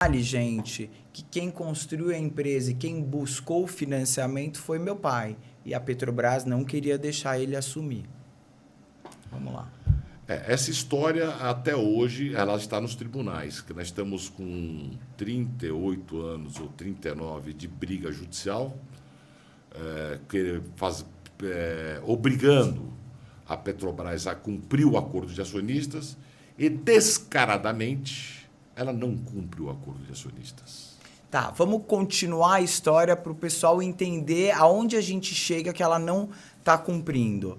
Detalhe, gente, que quem construiu a empresa e quem buscou o financiamento foi meu pai. E a Petrobras não queria deixar ele assumir. Vamos lá. Essa história, até hoje, ela está nos tribunais, que nós estamos com 38 anos ou 39 de briga judicial, obrigando a Petrobras a cumprir o acordo de acionistas e, descaradamente, ela não cumpre o acordo de acionistas. Tá, vamos continuar a história para o pessoal entender aonde a gente chega que ela não está cumprindo.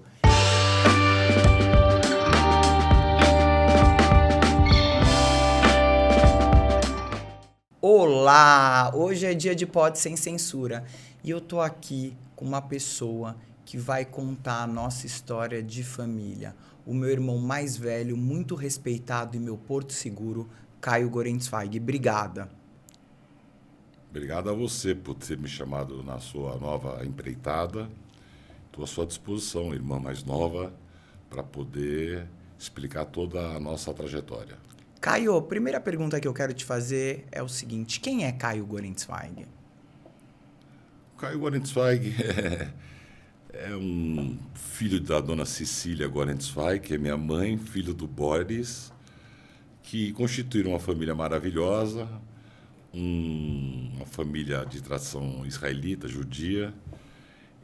Olá! Hoje é dia de Pod Sem Censura e eu tô aqui com uma pessoa que vai contar a nossa história de família. O meu irmão mais velho, muito respeitado e meu porto seguro, Caio Gorenzweig. Obrigada. Obrigado a você por ter me chamado na sua nova empreitada. Estou à sua disposição, irmã mais nova, para poder explicar toda a nossa trajetória. Caio, a primeira pergunta que eu quero te fazer é o seguinte: quem é Caio Gorenzweig? Caio Gorenzweig é um filho da dona Cecília Gorenzweig, que é minha mãe, filho do Boris, que constituíram uma família maravilhosa, uma família de tradição israelita, judia.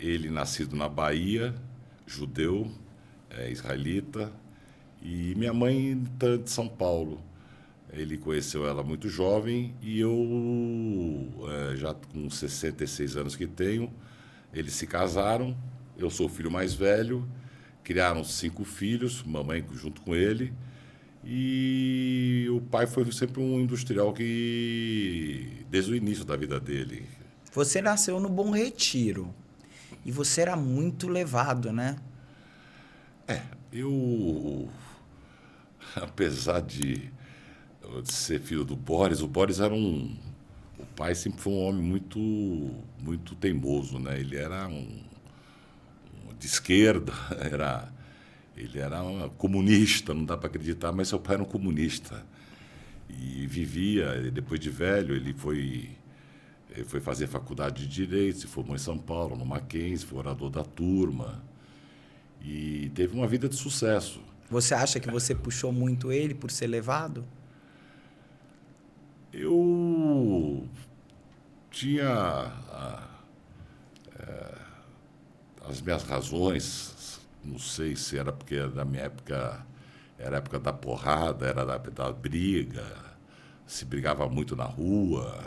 Ele nascido na Bahia, judeu, israelita, e minha mãe de São Paulo. Ele conheceu ela muito jovem e eu, já com 66 anos que tenho, eles se casaram, eu sou o filho mais velho, criaram 5 filhos, mamãe junto com ele, e o pai foi sempre um industrial que, desde o início da vida dele... Você nasceu no Bom Retiro e você era muito levado, né? Eu, apesar de ser filho do Boris, o Boris era o pai sempre foi um homem muito teimoso, né? Ele era de esquerda, ele era um comunista, não dá para acreditar, mas seu pai era um comunista. E vivia, depois de velho, ele foi fazer faculdade de Direito, se formou em São Paulo, no Mackenzie, foi orador da turma. E teve uma vida de sucesso. Você acha que você puxou muito ele por ser levado? Eu tinha as minhas razões, não sei se era porque na minha época era a época da porrada, era da briga, se brigava muito na rua,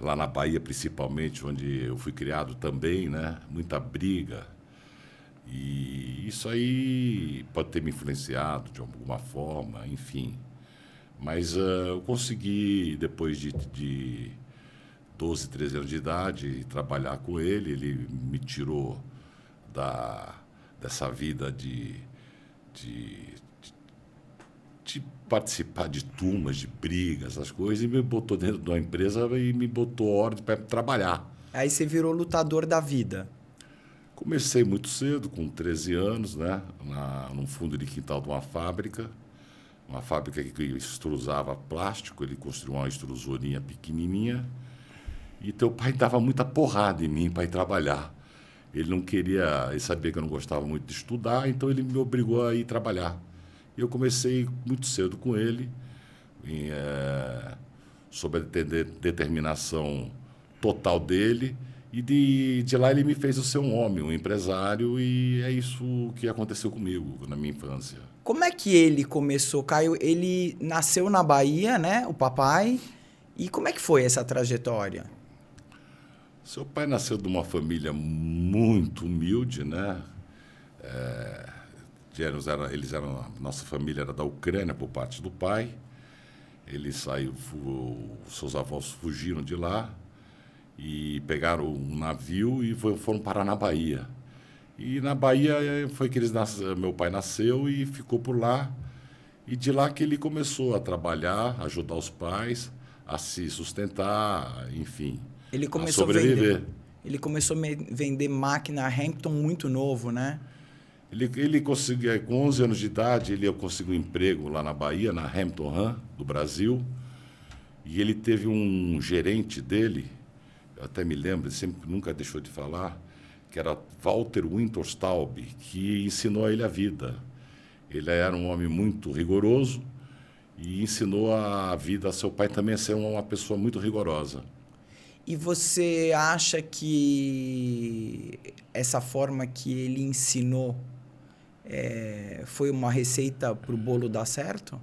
lá na Bahia principalmente, onde eu fui criado também, né? Muita briga. E isso aí pode ter me influenciado de alguma forma, enfim. Mas eu consegui, depois de 12, 13 anos de idade, trabalhar com ele. Ele me tirou dessa vida de participar de turmas, de brigas, essas coisas, e me botou dentro de uma empresa e me botou ordem para trabalhar. Aí você virou lutador da vida. Comecei muito cedo, com 13 anos, né, num fundo de quintal de uma fábrica que extrusava plástico. Ele construiu uma extrusorinha pequenininha e teu pai dava muita porrada em mim para ir trabalhar. Ele não queria, ele sabia que eu não gostava muito de estudar, então ele me obrigou a ir trabalhar. E eu comecei muito cedo com ele, sob a determinação total dele. E de lá ele me fez ser um homem, um empresário, e é isso que aconteceu comigo na minha infância. Como é que ele começou, Caio? Ele nasceu na Bahia, né? O papai. E como é que foi essa trajetória? Seu pai nasceu de uma família muito humilde, né? Nossa família era da Ucrânia por parte do pai. Ele saiu, seus avós fugiram de lá e pegaram um navio e foram parar na Bahia. E na Bahia foi que meu pai nasceu e ficou por lá. E de lá que ele começou a trabalhar, ajudar os pais a se sustentar, enfim, Ele a começou a sobreviver. Ele começou a vender máquina Hampton muito novo, né? Ele conseguiu, com 11 anos de idade, ele conseguiu um emprego lá na Bahia, na Hampton Ram, do Brasil. E ele teve um gerente dele, eu até me lembro, ele sempre nunca deixou de falar, que era Walter Winterstaub, que ensinou a ele a vida. Ele era um homem muito rigoroso e ensinou a vida a seu pai também a ser uma pessoa muito rigorosa. E você acha que essa forma que ele ensinou foi uma receita para o bolo dar certo?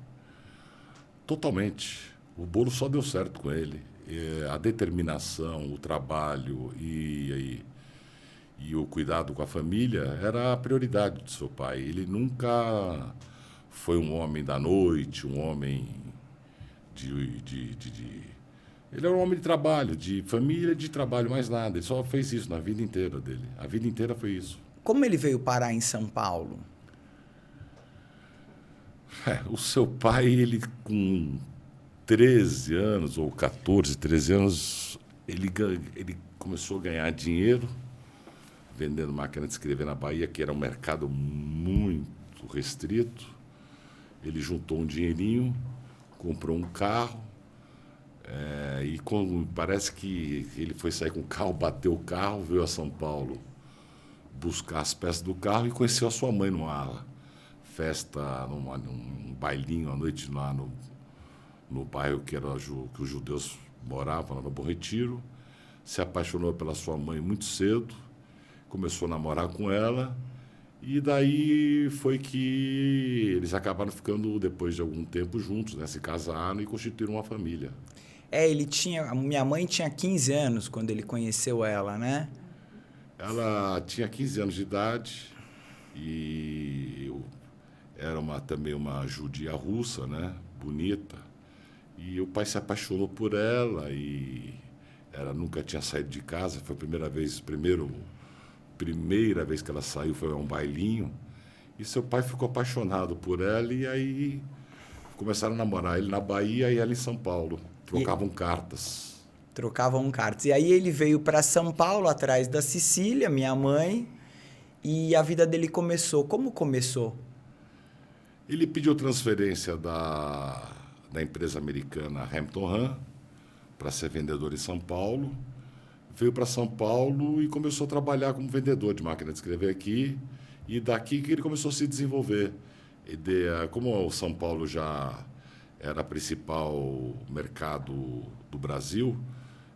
Totalmente. O bolo só deu certo com ele. A determinação, o trabalho e o cuidado com a família era a prioridade de seu pai. Ele nunca foi um homem da noite, um homem Ele era um homem de trabalho, de família, de trabalho, mais nada. Ele só fez isso na vida inteira dele. A vida inteira foi isso. Como ele veio parar em São Paulo? O seu pai, ele com 13 anos, ou 14, 13 anos, ele começou a ganhar dinheiro vendendo máquina de escrever na Bahia, que era um mercado muito restrito. Ele juntou um dinheirinho, comprou um carro, parece que ele foi sair com o carro, bateu o carro, veio a São Paulo buscar as peças do carro e conheceu a sua mãe numa festa, num bailinho à noite lá no bairro que os judeus moravam, lá no Bom Retiro. Se apaixonou pela sua mãe muito cedo, começou a namorar com ela, e daí foi que eles acabaram ficando, depois de algum tempo, juntos, né? Se casaram e constituíram uma família. Minha mãe tinha 15 anos quando ele conheceu ela, né? Ela tinha 15 anos de idade e era também uma judia russa, né? Bonita. E o pai se apaixonou por ela e ela nunca tinha saído de casa. Foi a primeira vez que ela saiu foi a um bailinho. E seu pai ficou apaixonado por ela e aí começaram a namorar. Ele na Bahia e ela em São Paulo. Trocavam cartas. Trocavam cartas. E aí ele veio para São Paulo, atrás da Cecília, minha mãe, e a vida dele começou. Como começou? Ele pediu transferência da empresa americana Hampton Ram para ser vendedor em São Paulo. Veio para São Paulo e começou a trabalhar como vendedor de máquina de escrever aqui. E daqui que ele começou a se desenvolver. Como o São Paulo já era o principal mercado do Brasil,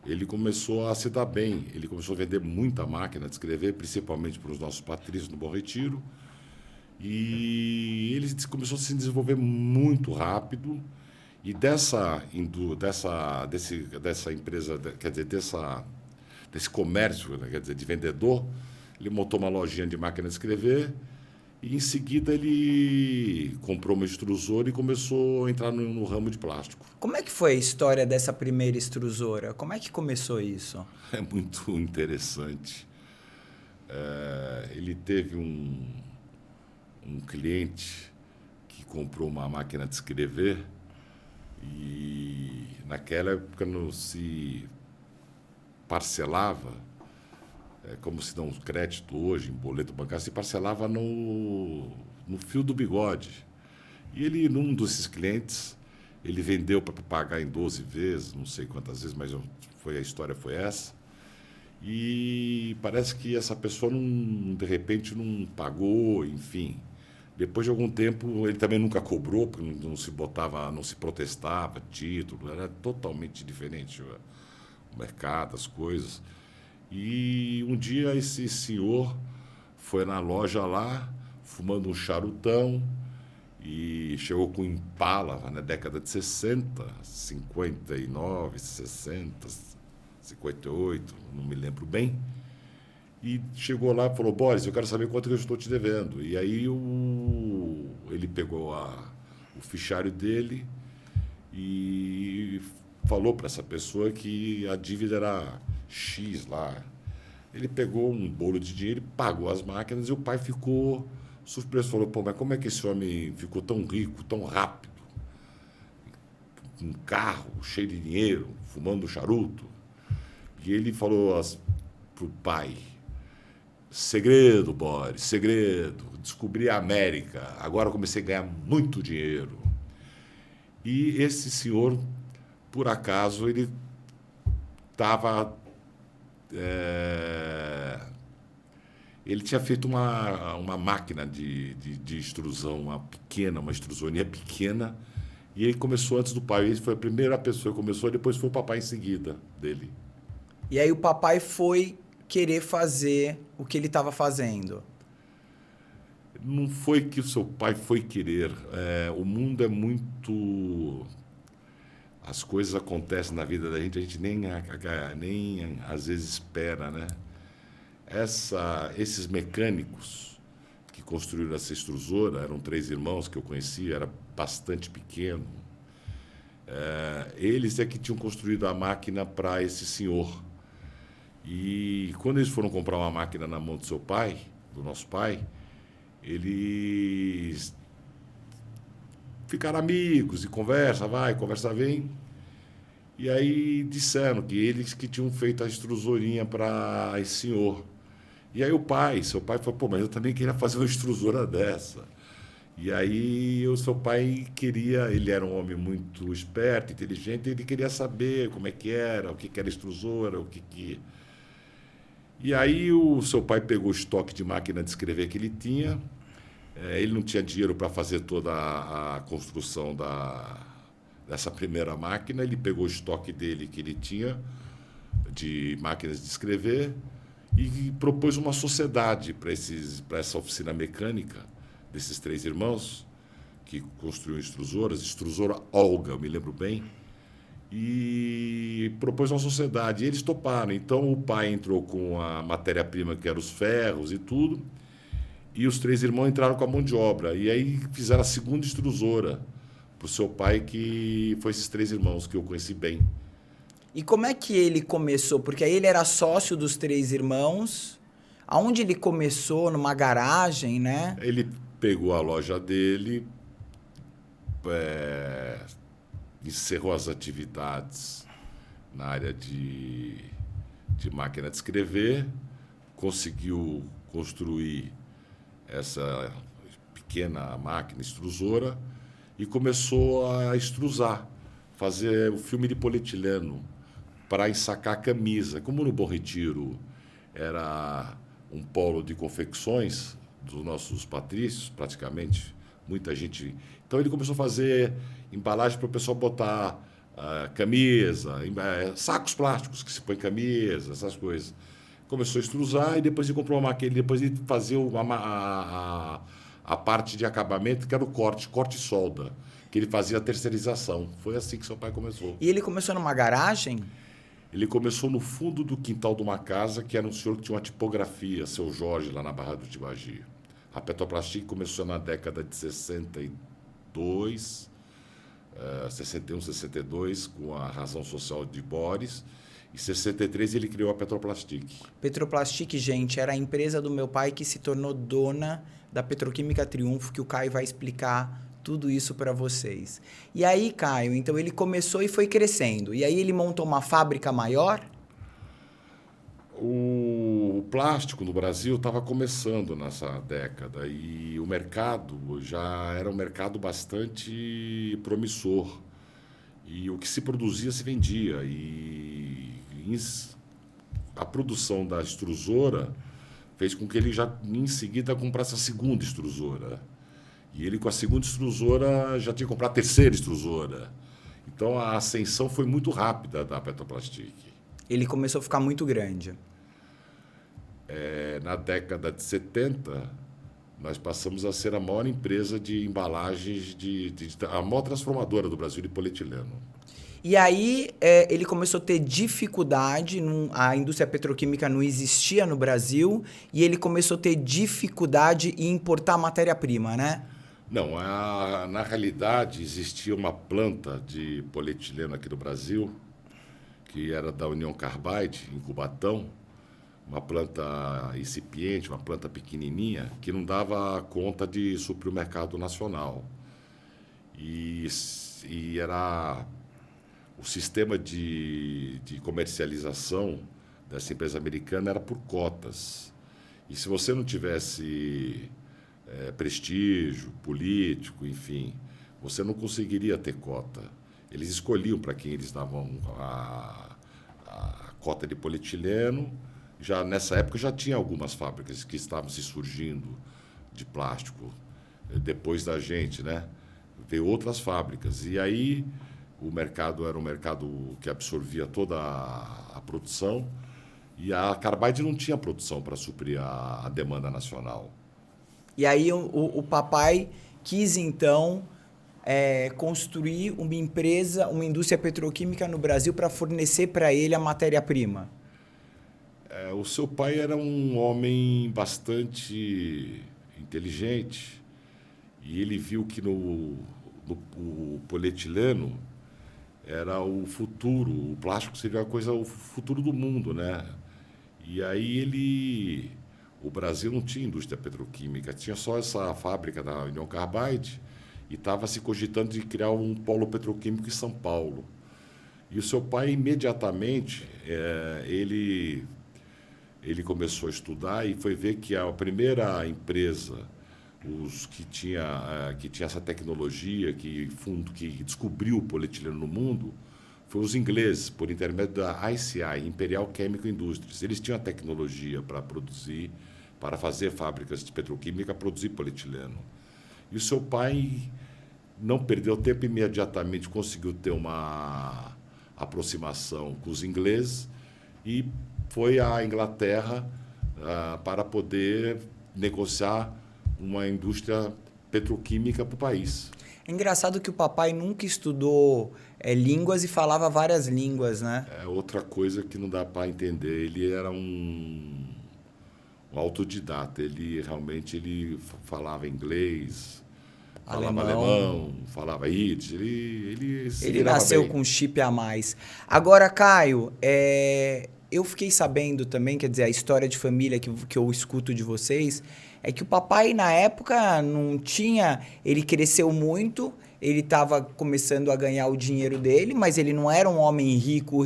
ele começou a se dar bem. Ele começou a vender muita máquina de escrever, principalmente para os nossos patrícios no Bom Retiro. E ele começou a se desenvolver muito rápido. E dessa empresa, quer dizer, desse comércio, né, quer dizer, de vendedor, ele montou uma lojinha de máquina de escrever e, em seguida, ele comprou uma extrusora e começou a entrar no ramo de plástico. Como é que foi a história dessa primeira extrusora? Como é que começou isso? É muito interessante. Ele teve um cliente que comprou uma máquina de escrever e, naquela época, não se parcelava, como se dá um crédito hoje em boleto bancário, se parcelava no fio do bigode. E ele, num desses clientes, ele vendeu para pagar em 12 vezes, não sei quantas vezes, mas a história foi essa. E parece que essa pessoa, de repente, não pagou, enfim. Depois de algum tempo, ele também nunca cobrou, porque não se protestava, título, era totalmente diferente o mercado, as coisas. E um dia esse senhor foi na loja lá, fumando um charutão, e chegou com Impala na década de 60, 59, 60, 58, não me lembro bem. E chegou lá e falou: Boris, eu quero saber quanto que eu estou te devendo. E aí ele pegou o fichário dele e falou para essa pessoa que a dívida era X lá. Ele pegou um bolo de dinheiro e pagou as máquinas, e o pai ficou surpreso. Falou: pô, mas como é que esse homem ficou tão rico, tão rápido? Um carro cheio de dinheiro, fumando charuto. E ele falou para o pai: segredo, Boris, segredo. Descobri a América. Agora comecei a ganhar muito dinheiro. E esse senhor por acaso, ele estava... ele tinha feito uma máquina de extrusão, uma extrusoria pequena, e ele começou antes do pai. Ele foi a primeira pessoa que começou, depois foi o papai em seguida dele. E aí o papai foi querer fazer o que ele estava fazendo. Não foi que o seu pai foi querer. O mundo é muito... As coisas acontecem na vida da gente, a gente nem às vezes espera, né? Esses mecânicos que construíram essa extrusora, eram 3 irmãos que eu conhecia, era bastante pequeno. Eles é que tinham construído a máquina para esse senhor. E quando eles foram comprar uma máquina na mão do seu pai, do nosso pai, eles ficaram amigos e conversa vai, conversa vem. E aí disseram que eles que tinham feito a extrusorinha para esse senhor. E aí seu pai falou, pô, mas eu também queria fazer uma extrusora dessa. E aí o seu pai queria, ele era um homem muito esperto, inteligente, ele queria saber como é que era, o que era extrusora, E aí o seu pai pegou o estoque de máquina de escrever que ele tinha. Ele não tinha dinheiro para fazer toda a construção dessa primeira máquina. Ele pegou o estoque dele que ele tinha de máquinas de escrever e propôs uma sociedade para essa oficina mecânica desses 3 irmãos que construíram extrusora Olga, eu me lembro bem, e propôs uma sociedade. E eles toparam. Então o pai entrou com a matéria-prima, que eram os ferros e tudo, e os 3 irmãos entraram com a mão de obra. E aí fizeram a segunda extrusora para o seu pai, que foi esses 3 irmãos que eu conheci bem. E como é que ele começou? Porque aí ele era sócio dos 3 irmãos. Aonde ele começou? Numa garagem, né? Ele pegou a loja dele, encerrou as atividades na área de máquina de escrever, conseguiu construir essa pequena máquina extrusora e começou a extrusar, fazer o filme de polietileno para ensacar a camisa. Como no Bom Retiro era um polo de confecções dos nossos patrícios, praticamente, muita gente... Então ele começou a fazer embalagem para o pessoal botar camisa, sacos plásticos que se põe camisa, essas coisas. Começou a extrusar e depois ele comprou uma máquina, depois ele fazia a parte de acabamento, que era o corte e solda, que ele fazia a terceirização. Foi assim que seu pai começou. E ele começou numa garagem? Ele começou no fundo do quintal de uma casa, que era um senhor que tinha uma tipografia, seu Jorge, lá na Barra do Tibagi. A Petroplastic começou na década de 62, 61, 62, com a razão social de Boris. Em 63 ele criou a Petroplastic. Petroplastic, gente, era a empresa do meu pai que se tornou dona da Petroquímica Triunfo, que o Caio vai explicar tudo isso para vocês. E aí, Caio, então ele começou e foi crescendo. E aí ele montou uma fábrica maior? O plástico no Brasil estava começando nessa década e o mercado já era um mercado bastante promissor. E o que se produzia se vendia. E a produção da extrusora fez com que ele já em seguida comprasse a segunda extrusora. E ele com a segunda extrusora já tinha comprado a terceira extrusora. Então a ascensão foi muito rápida da Petroplastic. Ele começou a ficar muito grande. Na década de 70, nós passamos a ser a maior empresa de embalagens, a maior transformadora do Brasil de polietileno. E aí ele começou a ter dificuldade, a indústria petroquímica não existia no Brasil, e ele começou a ter dificuldade em importar matéria-prima, né? Não, na realidade existia uma planta de polietileno aqui no Brasil, que era da União Carbide, em Cubatão, uma planta incipiente, uma planta pequenininha, que não dava conta de suprir o mercado nacional. E era o sistema de comercialização dessa empresa americana era por cotas. E se você não tivesse prestígio político, enfim, você não conseguiria ter cota. Eles escolhiam para quem eles davam a cota de polietileno. Já nessa época já tinha algumas fábricas que estavam se surgindo de plástico. Depois da gente, né? Veio outras fábricas. E aí o mercado era um mercado que absorvia toda a produção e a Carbide não tinha produção para suprir a demanda nacional. E aí o papai quis, então, construir uma empresa, uma indústria petroquímica no Brasil para fornecer para ele a matéria-prima. O seu pai era um homem bastante inteligente e ele viu que o polietileno era o futuro, o plástico seria o futuro do mundo, né? E aí o Brasil não tinha indústria petroquímica, tinha só essa fábrica da União Carbide e estava se cogitando de criar um polo petroquímico em São Paulo. E o seu pai imediatamente ele começou a estudar e foi ver que a primeira empresa que tinha essa tecnologia, que descobriu o polietileno no mundo, foi os ingleses, por intermédio da ICI, Imperial Chemical Industries. Eles tinham a tecnologia para produzir, para fazer fábricas de petroquímica, produzir polietileno. E o seu pai não perdeu tempo, imediatamente conseguiu ter uma aproximação com os ingleses e foi à Inglaterra para poder negociar uma indústria petroquímica para o país. É engraçado que o papai nunca estudou línguas e falava várias línguas, né? É outra coisa que não dá para entender. Ele era um autodidata. Ele realmente falava inglês, falava alemão, falava yiddish. Ele nasceu bem. com um chip a mais. Agora, Caio, eu fiquei sabendo também, quer dizer, a história de família que eu escuto de vocês, é que o papai, na época, não tinha... Ele cresceu muito, ele estava começando a ganhar o dinheiro dele, mas ele não era um homem rico,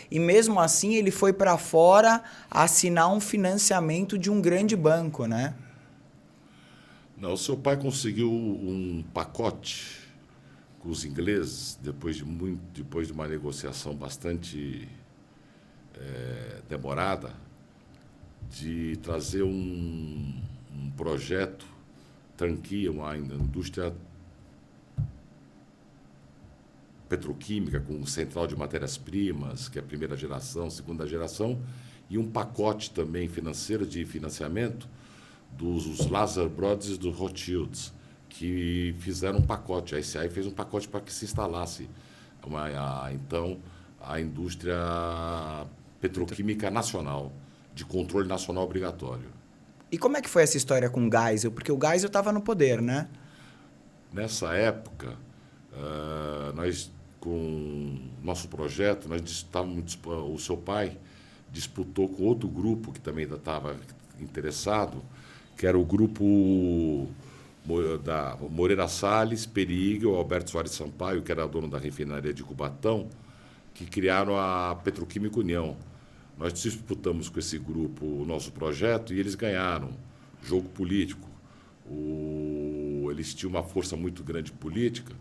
e mesmo assim ele foi para fora assinar um financiamento de um grande banco, né? Não, o seu pai conseguiu um pacote com os ingleses, depois de uma negociação bastante demorada, de trazer um projeto turnkey, uma indústria petroquímica com central de matérias-primas, que é a primeira geração, segunda geração, e um pacote também financeiro de financiamento dos Lazar Brothers e dos Rothschilds, que fizeram um pacote. A ICI fez um pacote para que se instalasse então a indústria petroquímica nacional, de controle nacional obrigatório. E como é que foi essa história com o Geisel? Porque o Geisel estava no poder, né? Nessa época, nós, com nosso projeto, o seu pai disputou com outro grupo que também estava interessado, que era o grupo da Moreira Salles, Perigel, Alberto Soares Sampaio, que era dono da refinaria de Cubatão, que criaram a Petroquímica União. Nós disputamos com esse grupo o nosso projeto e eles ganharam. Jogo político. Eles tinham uma força muito grande política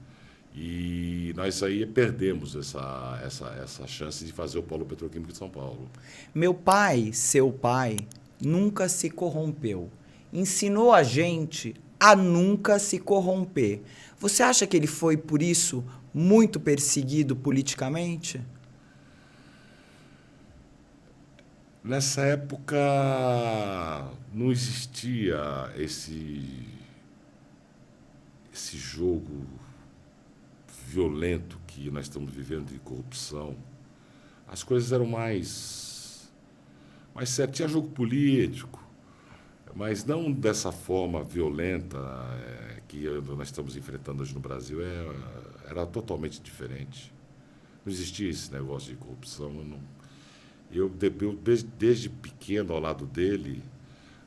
e nós aí perdemos essa chance de fazer o polo petroquímico de São Paulo. Meu pai, seu pai, nunca se corrompeu. Ensinou a gente a nunca se corromper. Você acha que ele foi, por isso, muito perseguido politicamente? Nessa época não existia esse jogo violento que nós estamos vivendo de corrupção. As coisas eram mais certas. Tinha jogo político, mas não dessa forma violenta que nós estamos enfrentando hoje no Brasil. Era totalmente diferente. Não existia esse negócio de corrupção. Eu, desde pequeno, ao lado dele,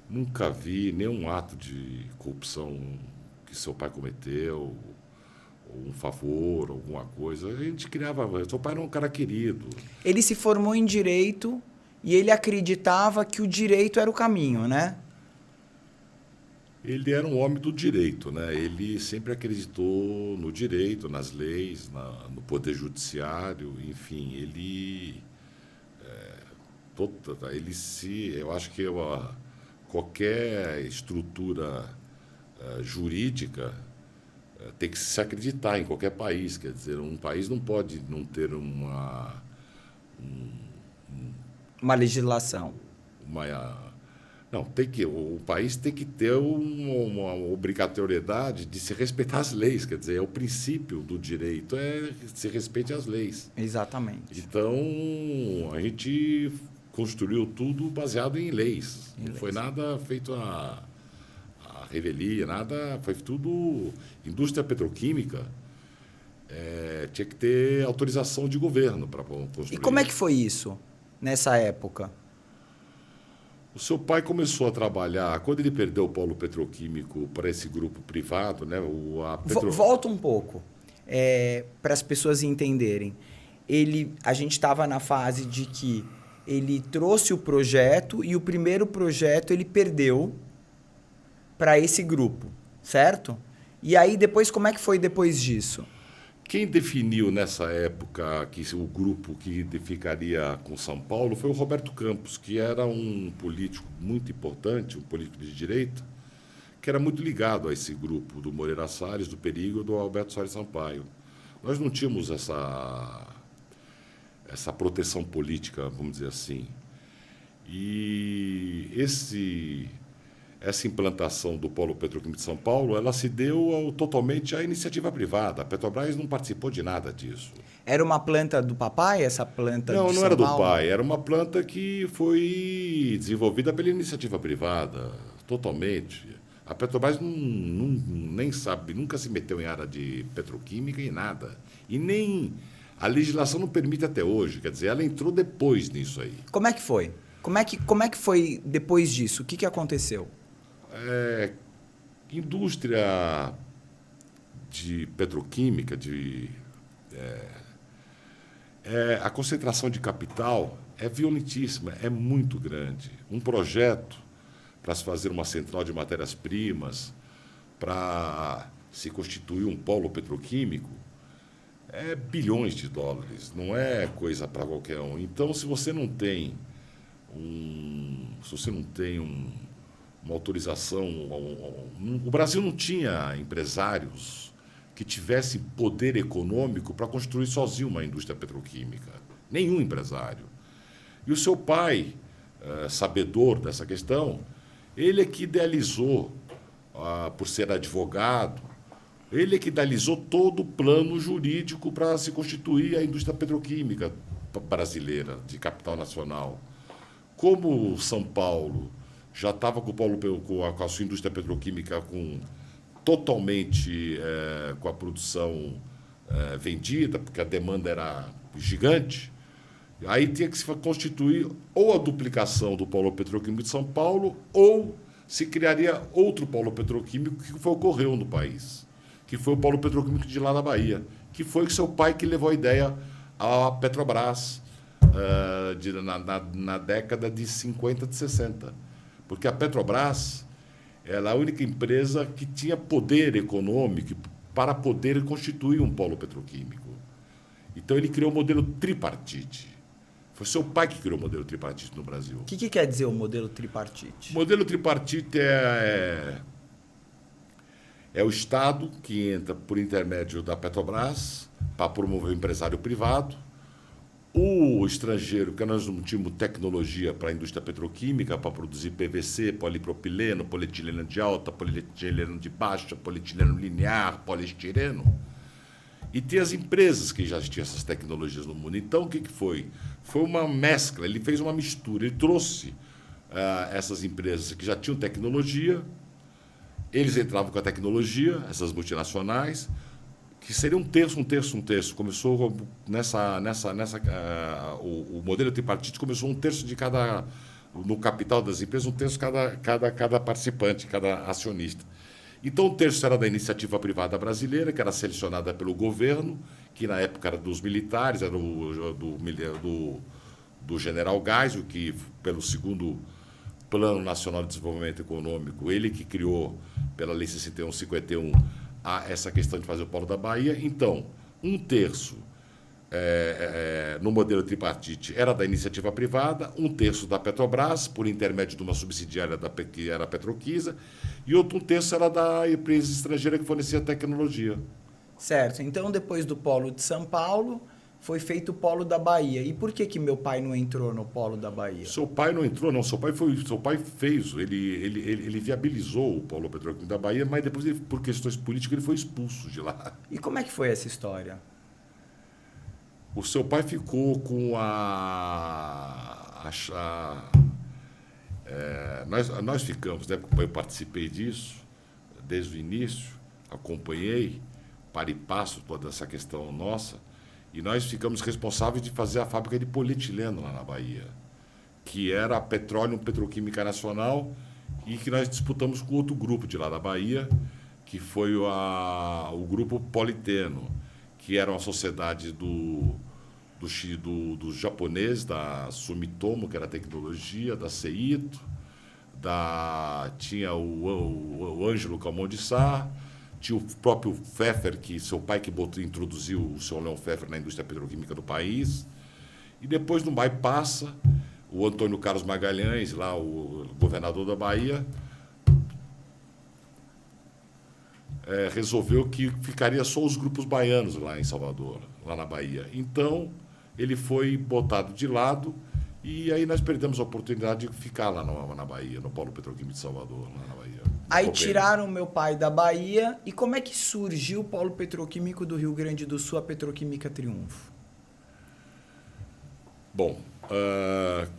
nunca vi nenhum ato de corrupção que seu pai cometeu, ou um favor, alguma coisa. A gente criava... Seu pai era um cara querido. Ele se formou em Direito e ele acreditava que o direito era o caminho, né? Ele era um homem do direito, né? Ele sempre acreditou no direito, nas leis, no poder judiciário, enfim, eu acho que qualquer estrutura jurídica tem que se acreditar em qualquer país, quer dizer, um país não pode não ter Uma legislação. uma não, o país tem que ter uma obrigatoriedade de se respeitar as leis, quer dizer, é o princípio do direito é que se respeite as leis. Exatamente. Então, a gente construiu tudo baseado em leis. Em Não leis. foi nada feito a revelia, nada, foi tudo indústria petroquímica. Tinha que ter autorização de governo para construir. E como é que foi isso nessa época? O seu pai começou a trabalhar, quando ele perdeu o polo petroquímico para esse grupo privado, né? Volta um pouco, para as pessoas entenderem. A gente estava na fase de que ele trouxe o projeto e o primeiro projeto ele perdeu para esse grupo, certo? E aí depois, como é que foi depois disso? Quem definiu nessa época que o grupo que ficaria com São Paulo foi o Roberto Campos, que era um político muito importante, um político de direita, que era muito ligado a esse grupo do Moreira Salles, do Perigo e do Alberto Soares Sampaio. Nós não tínhamos essa proteção política, vamos dizer assim. E essa implantação do polo petroquímico de São Paulo, ela se deu totalmente à iniciativa privada. A Petrobras não participou de nada disso. Era uma planta do papai, essa planta Não, de não São era do Paulo? pai. Era uma planta que foi desenvolvida pela iniciativa privada, totalmente. A Petrobras nem sabe, nunca se meteu em área de petroquímica e nada. E nem a legislação não permite até hoje. Quer dizer, ela entrou depois nisso aí. Como é que foi? Como é que foi depois disso? O que aconteceu? Indústria de petroquímica, a concentração de capital é violentíssima, é muito grande. Um projeto para se fazer uma central de matérias-primas, para se constituir um polo petroquímico, é bilhões de dólares, não é coisa para qualquer um. Então, se você não tem uma autorização. O Brasil não tinha empresários que tivessem poder econômico para construir sozinho uma indústria petroquímica. Nenhum empresário. E o seu pai, sabedor dessa questão, ele é que idealizou, por ser advogado, ele é que idealizou todo o plano jurídico para se constituir a indústria petroquímica brasileira, de capital nacional. Como São Paulo já estava com a sua indústria petroquímica totalmente com a produção vendida, porque a demanda era gigante, aí tinha que se constituir ou a duplicação do polo petroquímico de São Paulo ou se criaria outro polo petroquímico que ocorreu no país, que foi o polo petroquímico de lá na Bahia, que foi seu pai que levou a ideia à Petrobras na década de 50, de 60. Porque a Petrobras ela é a única empresa que tinha poder econômico para poder constituir um polo petroquímico. Então, ele criou o modelo tripartite. Foi seu pai que criou o modelo tripartite no Brasil. O que quer dizer o modelo tripartite? O modelo tripartite é o Estado que entra por intermédio da Petrobras para promover o empresário privado. O estrangeiro, que nós não tínhamos tecnologia para a indústria petroquímica, para produzir PVC, polipropileno, polietileno de alta, polietileno de baixa, polietileno linear, poliestireno. E tem as empresas que já tinham essas tecnologias no mundo. Então, o que foi? Foi uma mescla, ele fez uma mistura, ele trouxe essas empresas que já tinham tecnologia, eles entravam com a tecnologia, essas multinacionais, que seria um terço. Começou o modelo tripartite começou um terço de cada, no capital das empresas, um terço cada participante, cada acionista. Então, um terço era da iniciativa privada brasileira, que era selecionada pelo governo, que na época era dos militares, era do general Geisel, que pelo segundo Plano Nacional de Desenvolvimento Econômico, ele que criou, pela Lei 6151, essa questão de fazer o polo da Bahia. Então, um terço no modelo tripartite era da iniciativa privada, um terço da Petrobras, por intermédio de uma subsidiária que era a Petroquisa, e outro terço era da empresa estrangeira que fornecia tecnologia. Certo. Então, depois do polo de São Paulo, foi feito o polo da Bahia. E por que meu pai não entrou no polo da Bahia? Seu pai não entrou, não. Seu pai fez, ele viabilizou o polo petroquímico da Bahia, mas depois, por questões políticas, ele foi expulso de lá. E como é que foi essa história? O seu pai ficou com nós ficamos, né? Eu participei disso desde o início, acompanhei, para e passo toda essa questão nossa, e nós ficamos responsáveis de fazer a fábrica de polietileno lá na Bahia, que era a Petroquímica Nacional, e que nós disputamos com outro grupo de lá da Bahia, que foi o grupo Politeno, que era uma sociedade dos japoneses, da Sumitomo, que era tecnologia, da Seito, tinha o Ângelo Calmon de Sá, tinha o próprio Pfeffer, que seu pai que introduziu o seu Leon Pfeffer na indústria petroquímica do país. E depois, no Bahia passa, o Antônio Carlos Magalhães, lá o governador da Bahia, resolveu que ficaria só os grupos baianos lá em Salvador, lá na Bahia. Então, ele foi botado de lado e aí nós perdemos a oportunidade de ficar lá na Bahia, no Polo Petroquímico de Salvador, lá na Bahia. Aí tiraram meu pai da Bahia. E como é que surgiu o Polo Petroquímico do Rio Grande do Sul, a Petroquímica Triunfo? Bom,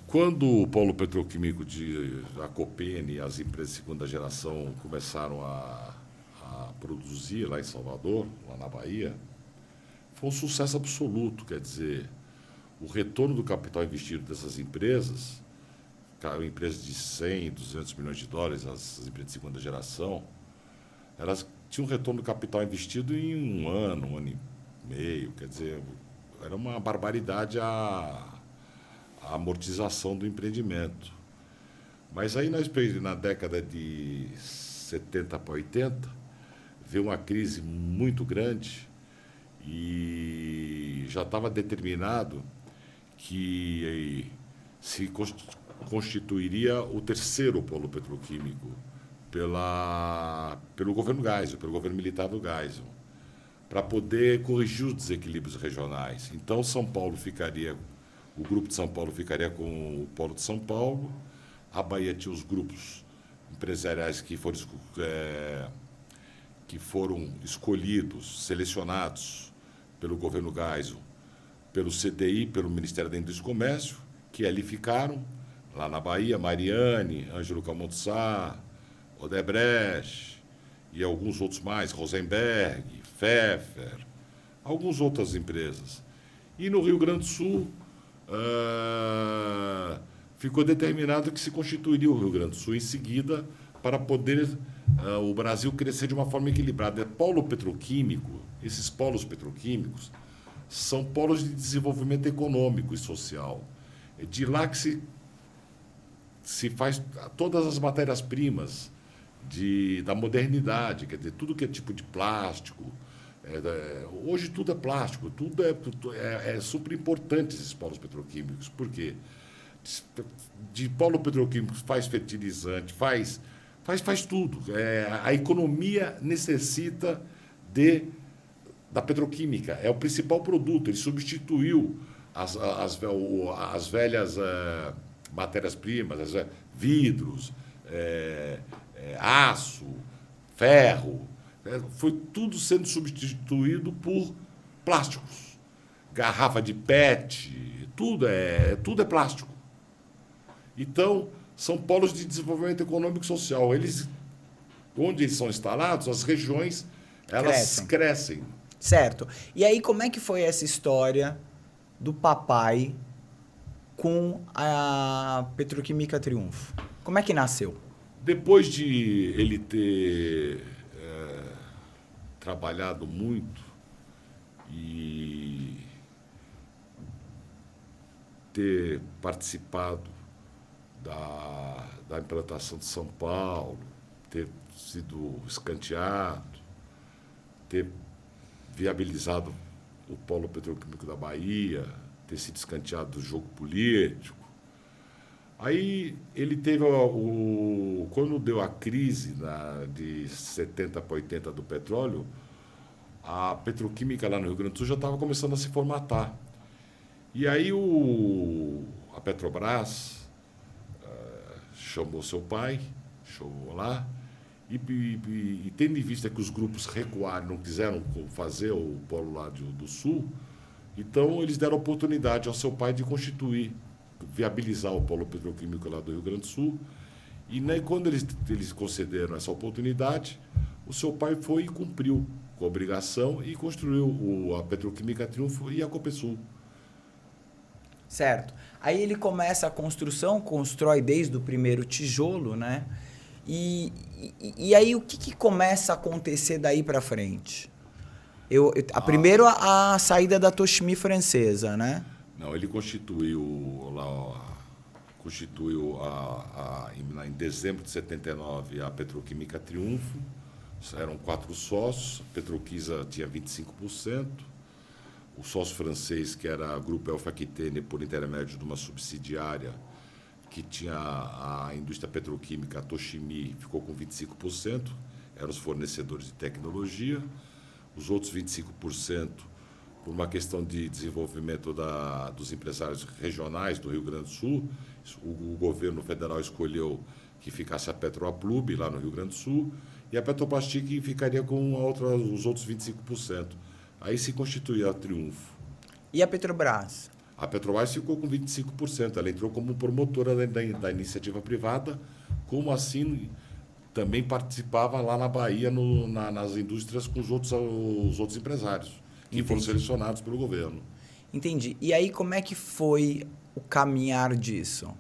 quando o Polo Petroquímico a Copene e as empresas de segunda geração começaram a produzir lá em Salvador, lá na Bahia, foi um sucesso absoluto. Quer dizer, o retorno do capital investido dessas empresas, empresas de 100, 200 milhões de dólares, as empresas de segunda geração, elas tinham um retorno do capital investido em um ano e meio. Quer dizer, era uma barbaridade a amortização do empreendimento. Mas aí na década de 70 para 80, veio uma crise muito grande e já estava determinado que se constituiria o terceiro polo petroquímico pelo governo Geisel, pelo governo militar do Geisel, para poder corrigir os desequilíbrios regionais. Então, o grupo de São Paulo ficaria com o polo de São Paulo, a Bahia tinha os grupos empresariais que foram escolhidos, selecionados pelo governo Geisel, pelo CDI, pelo Ministério da Indústria e Comércio, que ali ficaram, lá na Bahia, Mariane, Ângelo Calmon de Sá, Odebrecht e alguns outros mais, Rosenberg, Pfeffer, algumas outras empresas. E no Rio Grande do Sul, ficou determinado que se constituiria o Rio Grande do Sul em seguida para poder o Brasil crescer de uma forma equilibrada. Polo petroquímico, esses polos petroquímicos, são polos de desenvolvimento econômico e social. É de lá que se faz todas as matérias-primas da modernidade, quer dizer, tudo que é tipo de plástico. Hoje tudo é plástico, tudo é super importante esses polos petroquímicos. Por quê? De polo petroquímico faz fertilizante, faz tudo. A economia necessita da petroquímica, é o principal produto. Ele substituiu as velhas matérias-primas, vidros, aço, ferro. Foi tudo sendo substituído por plásticos. Garrafa de PET, tudo é plástico. Então, são polos de desenvolvimento econômico e social. Onde eles são instalados, as regiões, elas crescem. Certo. E aí, como é que foi essa história do papai com a Petroquímica Triunfo? Como é que nasceu? Depois de ele ter trabalhado muito e ter participado da implantação de São Paulo, ter sido escanteado, ter viabilizado o polo petroquímico da Bahia, ter sido escanteado do jogo político. Aí ele teve quando deu a crise de 70 para 80 do petróleo, a petroquímica lá no Rio Grande do Sul já estava começando a se formatar. E aí a Petrobras chamou seu pai, chamou lá, e tendo em vista que os grupos recuaram, não quiseram fazer o polo lá do Sul, então eles deram oportunidade ao seu pai de constituir, viabilizar o polo petroquímico lá do Rio Grande do Sul. E quando eles concederam essa oportunidade, o seu pai foi e cumpriu com a obrigação e construiu a Petroquímica Triunfo e a Copesul. Certo. Aí ele começa a construção, constrói desde o primeiro tijolo, né? E aí o que começa a acontecer daí para frente? Primeiro a saída da Toshimi francesa, né? Não, ele constituiu em dezembro de 79 a Petroquímica Triunfo. Eram 4 sócios, a Petroquisa tinha 25%. O sócio francês, que era o Grupo Elfa Aquitaine, por intermédio de uma subsidiária que tinha a indústria petroquímica, a Toshimi, ficou com 25%, eram os fornecedores de tecnologia. Os outros 25%, por uma questão de desenvolvimento dos empresários regionais do Rio Grande do Sul, o governo federal escolheu que ficasse a Petroaplub, lá no Rio Grande do Sul, e a Petroplastic ficaria com os outros 25%. Aí se constituía a Triunfo. E a Petrobras? A Petrobras ficou com 25%. Ela entrou como promotora da iniciativa privada, como assim também participava lá na Bahia, nas indústrias com os outros empresários, que Entendi. foram selecionados pelo governo. Entendi. E aí como é que foi o caminhar disso?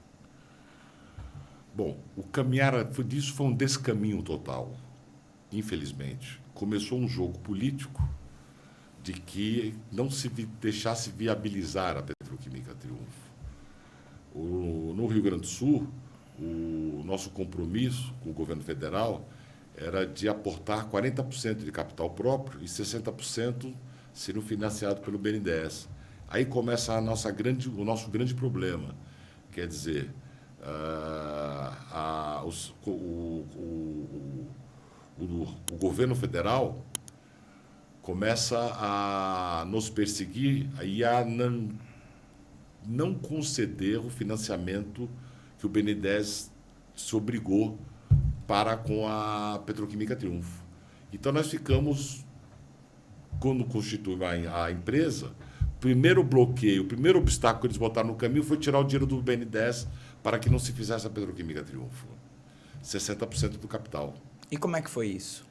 Bom, o caminhar disso foi um descaminho total, infelizmente. Começou um jogo político de que não se deixasse viabilizar a Petroquímica Triunfo. No Rio Grande do Sul, o nosso compromisso com o governo federal era de aportar 40% de capital próprio e 60% sendo financiado pelo BNDES. Aí começa o nosso grande problema. Quer dizer, o governo federal começa a nos perseguir e a não conceder o financiamento que o BNDES se obrigou para com a Petroquímica Triunfo. Então, nós ficamos, quando constitui a empresa, o primeiro bloqueio, o primeiro obstáculo que eles botaram no caminho foi tirar o dinheiro do BNDES para que não se fizesse a Petroquímica Triunfo. 60% do capital. E como é que foi isso?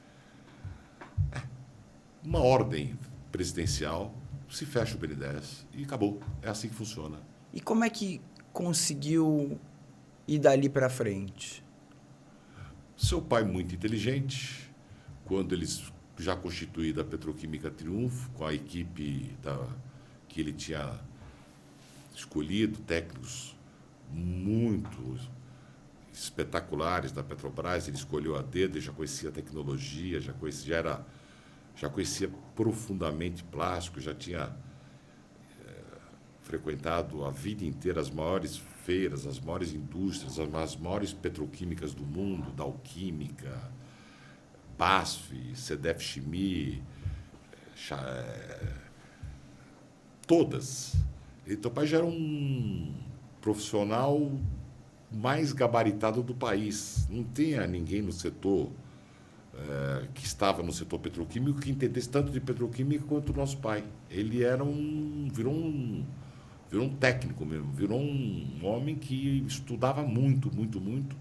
Uma ordem presidencial, se fecha o BNDES e acabou. É assim que funciona. E como é que conseguiu ir dali para frente? Seu pai, muito inteligente, quando eles já constituída a Petroquímica Triunfo, com a equipe que ele tinha escolhido, técnicos muito espetaculares da Petrobras, ele escolheu a dedo, ele já conhecia a tecnologia, já conhecia profundamente plástico, já tinha frequentado a vida inteira as maiores feiras, as maiores indústrias, as maiores petroquímicas do mundo, da Alquímica, BASF, CDF Chimie, todas. Então, o pai já era um profissional mais gabaritado do país. Não tinha ninguém no setor que estava no setor petroquímico que entendesse tanto de petroquímica quanto o nosso pai. Ele virou um técnico mesmo, virou um homem que estudava muito, muito, muito.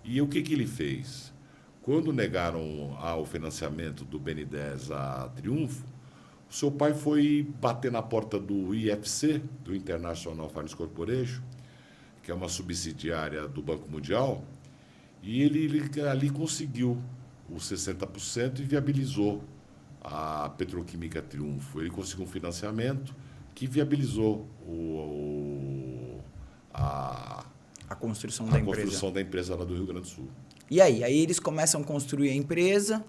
E o que ele fez? Quando negaram o financiamento do BNDES a Triunfo, o seu pai foi bater na porta do IFC, do International Finance Corporation, que é uma subsidiária do Banco Mundial, e ele ali conseguiu os 60% e viabilizou a Petroquímica Triunfo. Ele conseguiu um financiamento que viabilizou A construção a da empresa. construção da empresa lá do Rio Grande do Sul. E aí? Aí eles começam a construir a empresa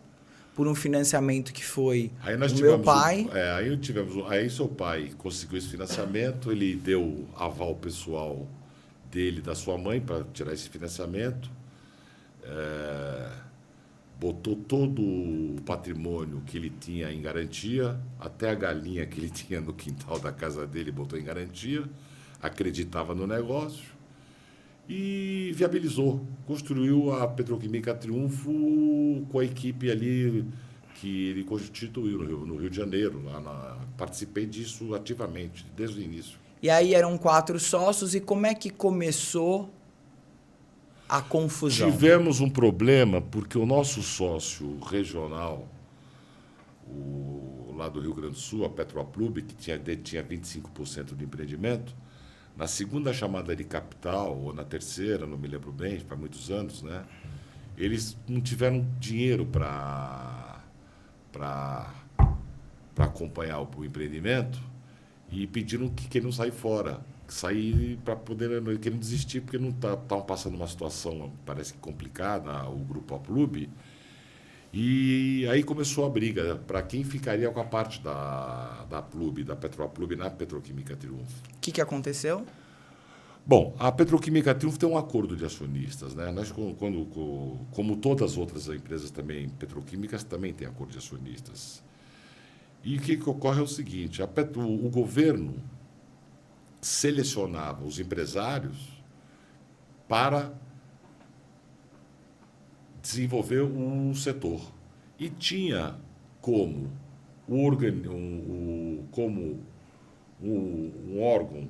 por um financiamento que foi Aí nós do tivemos meu pai. aí seu pai conseguiu esse financiamento, ele deu aval pessoal dele, da sua mãe, para tirar esse financiamento. Botou todo o patrimônio que ele tinha em garantia, até a galinha que ele tinha no quintal da casa dele, botou em garantia, acreditava no negócio e viabilizou. Construiu a Petroquímica Triunfo com a equipe ali que ele constituiu no Rio de Janeiro. Participei disso ativamente, desde o início. E aí eram 4 sócios. E como é que começou a confusão? Tivemos um problema porque o nosso sócio regional, lá do Rio Grande do Sul, a Petroplub, que tinha 25% do empreendimento, na segunda chamada de capital, ou na terceira, não me lembro bem, faz muitos anos, né? Eles não tiveram dinheiro para acompanhar o empreendimento e pediram que ele não saia fora. Sair para poder, que ele não desistir, porque não estavam passando uma situação, parece que complicada, o Grupo Aplub. E aí começou a briga para quem ficaria com a parte da Plub, da Petroplub, na Petroquímica Triunfo. O que aconteceu? Bom, a Petroquímica Triunfo tem um acordo de acionistas, né? Nós, como todas as outras empresas também petroquímicas, também tem acordo de acionistas. E o que ocorre é o seguinte: o governo selecionava os empresários para desenvolver um setor. E tinha como um órgão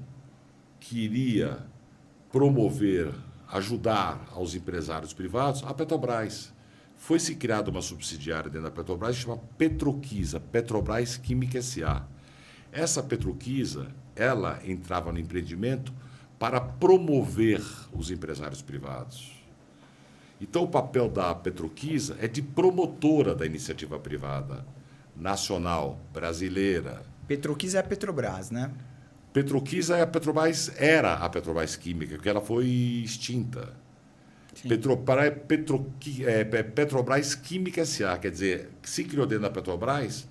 que iria promover, ajudar aos empresários privados, a Petrobras. Foi-se criada uma subsidiária dentro da Petrobras, chamada Petroquisa, Petrobras Química S.A. Essa Petroquisa, ela entrava no empreendimento para promover os empresários privados. Então, o papel da Petroquisa é de promotora da iniciativa privada, nacional, brasileira. Petroquisa é a Petrobras, né? Petroquisa é a Petrobras, era a Petrobras Química, porque ela foi extinta. Petrobras Química S.A., quer dizer, se criou dentro da Petrobras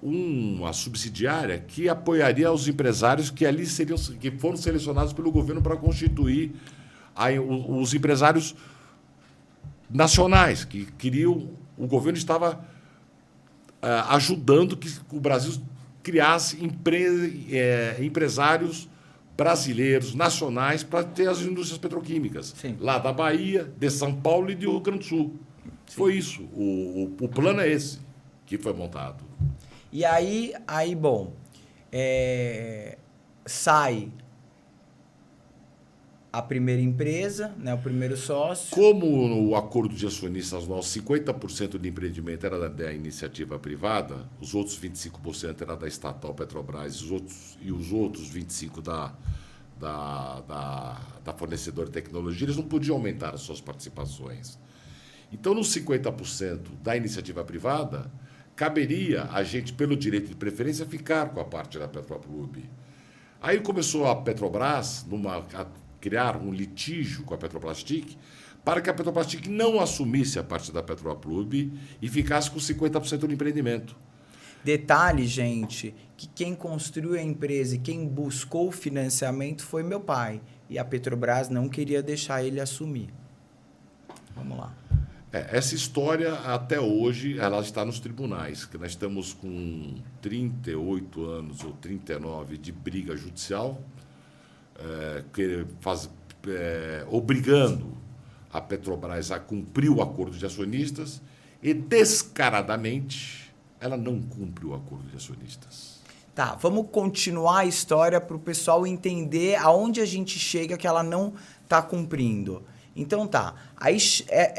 uma subsidiária que apoiaria os empresários que ali que foram selecionados pelo governo para constituir os empresários nacionais, que queriam. O governo estava ajudando que o Brasil criasse empresários brasileiros, nacionais, para ter as indústrias petroquímicas. Sim. Lá da Bahia, de São Paulo e do Rio Grande do Sul. Sim. Foi isso. O plano é esse que foi montado. E aí bom, sai a primeira empresa, né, o primeiro sócio. Como o acordo de acionistas nosso, 50% do empreendimento era da iniciativa privada, os outros 25% era da estatal Petrobras e os outros 25% da fornecedora de tecnologia, eles não podiam aumentar as suas participações. Então, nos 50% da iniciativa privada, caberia a gente, pelo direito de preferência, ficar com a parte da Petroplub. Aí começou a Petrobras a criar um litígio com a Petroplastic para que a Petroplastic não assumisse a parte da Petroplub e ficasse com 50% do empreendimento. Detalhe, gente, que quem construiu a empresa e quem buscou o financiamento foi meu pai. E a Petrobras não queria deixar ele assumir. Vamos lá. Essa história, até hoje, ela está nos tribunais, que nós estamos com 38 anos ou 39 de briga judicial, obrigando a Petrobras a cumprir o acordo de acionistas e, descaradamente, ela não cumpre o acordo de acionistas. Tá, vamos continuar a história para o pessoal entender aonde a gente chega que ela não está cumprindo. Então tá, aí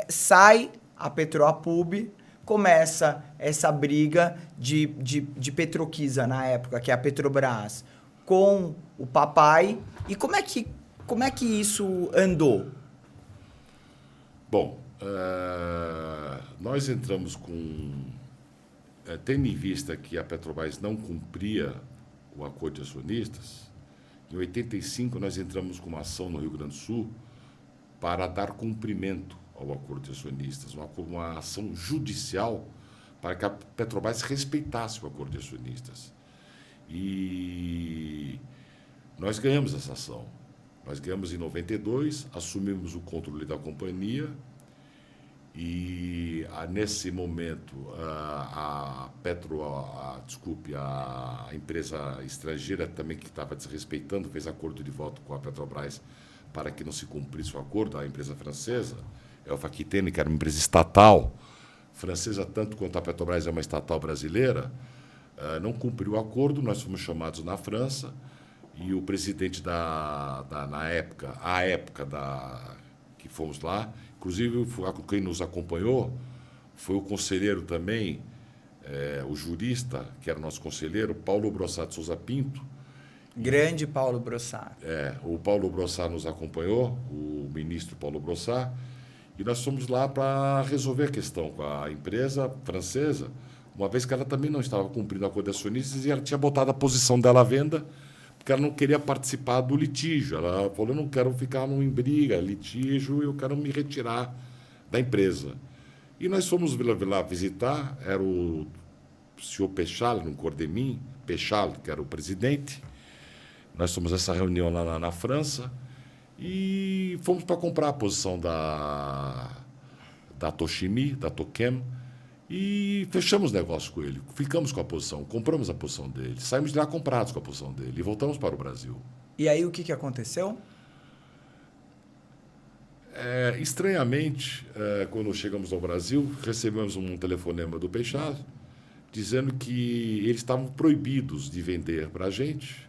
sai a Petroapub, começa essa briga de Petroquisa na época, que é a Petrobras, com o papai. E como é que isso andou? Bom, nós entramos tendo em vista que a Petrobras não cumpria o acordo de acionistas, Em 85, nós entramos com uma ação no Rio Grande do Sul para dar cumprimento ao acordo de acionistas, uma ação judicial para que a Petrobras respeitasse o acordo de acionistas. E nós ganhamos essa ação. Nós ganhamos em 92, assumimos o controle da companhia e, nesse momento, a empresa estrangeira também que estava desrespeitando, fez acordo de voto com a Petrobras para que não se cumprisse o acordo, a empresa francesa, Elfa Aquitaine, que era uma empresa estatal, francesa tanto quanto a Petrobras é uma estatal brasileira, não cumpriu o acordo, nós fomos chamados na França e o presidente na época, que fomos lá, inclusive quem nos acompanhou foi o conselheiro também, o jurista, que era nosso conselheiro, Paulo Brossat de Souza Pinto. Grande Paulo Brossat. O Paulo Brossat nos acompanhou, o ministro Paulo Brossat, e nós fomos lá para resolver a questão com a empresa francesa, uma vez que ela também não estava cumprindo o acordo de acionistas e ela tinha botado a posição dela à venda, porque ela não queria participar do litígio. Ela falou, eu não quero ficar em briga, litígio, eu quero me retirar da empresa. E nós fomos lá visitar, era o senhor Péchal, no Cordemim, Péchal, que era o presidente. Nós fomos a essa reunião lá na França e fomos para comprar a posição da Tochimi, da Toquem, e fechamos negócio com ele. Ficamos com a posição, compramos a posição dele, saímos de lá comprados com a posição dele e voltamos para o Brasil. E aí o que aconteceu? Estranhamente, quando chegamos ao Brasil, recebemos um telefonema do Peixado dizendo que eles estavam proibidos de vender para a gente,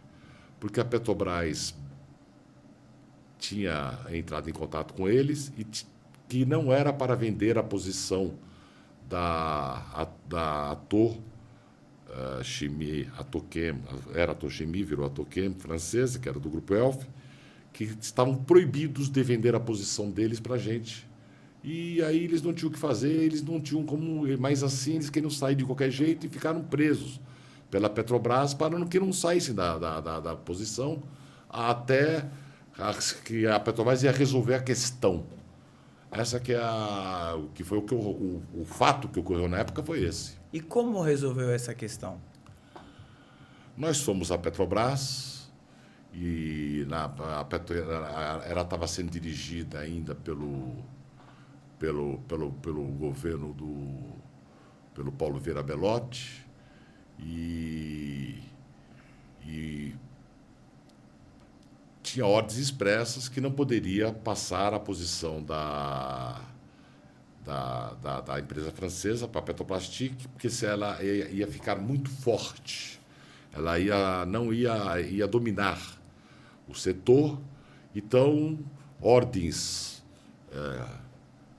porque a Petrobras tinha entrado em contato com eles e que não era para vender a posição da Ator Chimie, Atoquem, era Ator Chimie, virou Atoquem, francesa, que era do Grupo Elf, que estavam proibidos de vender a posição deles para a gente. E aí eles não tinham o que fazer, eles não tinham como... Mas assim, eles queriam sair de qualquer jeito e ficaram presos pela Petrobras para que não saíssem da posição até que a Petrobras ia resolver a questão. Essa que foi o fato que ocorreu na época foi esse. E como resolveu essa questão? Nós fomos à Petrobras e ela estava sendo dirigida ainda pelo governo pelo Paulo Vieira Belotti e tinha ordens expressas que não poderia passar a posição da empresa francesa para a Petroplastic, porque se ela ia ficar muito forte, ela ia dominar o setor. Então, ordens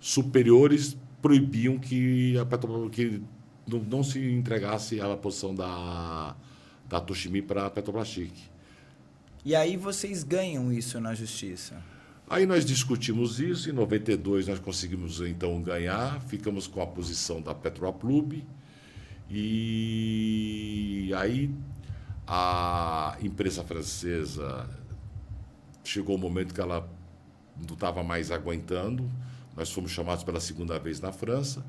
superiores proibiam que a Petrobras não se entregasse a posição da Tochimi para a Petroplastic. E aí vocês ganham isso na justiça? Aí nós discutimos isso, em 92 nós conseguimos então ganhar, ficamos com a posição da Petroplub e aí a empresa francesa chegou o momento que ela não estava mais aguentando, nós fomos chamados pela segunda vez na França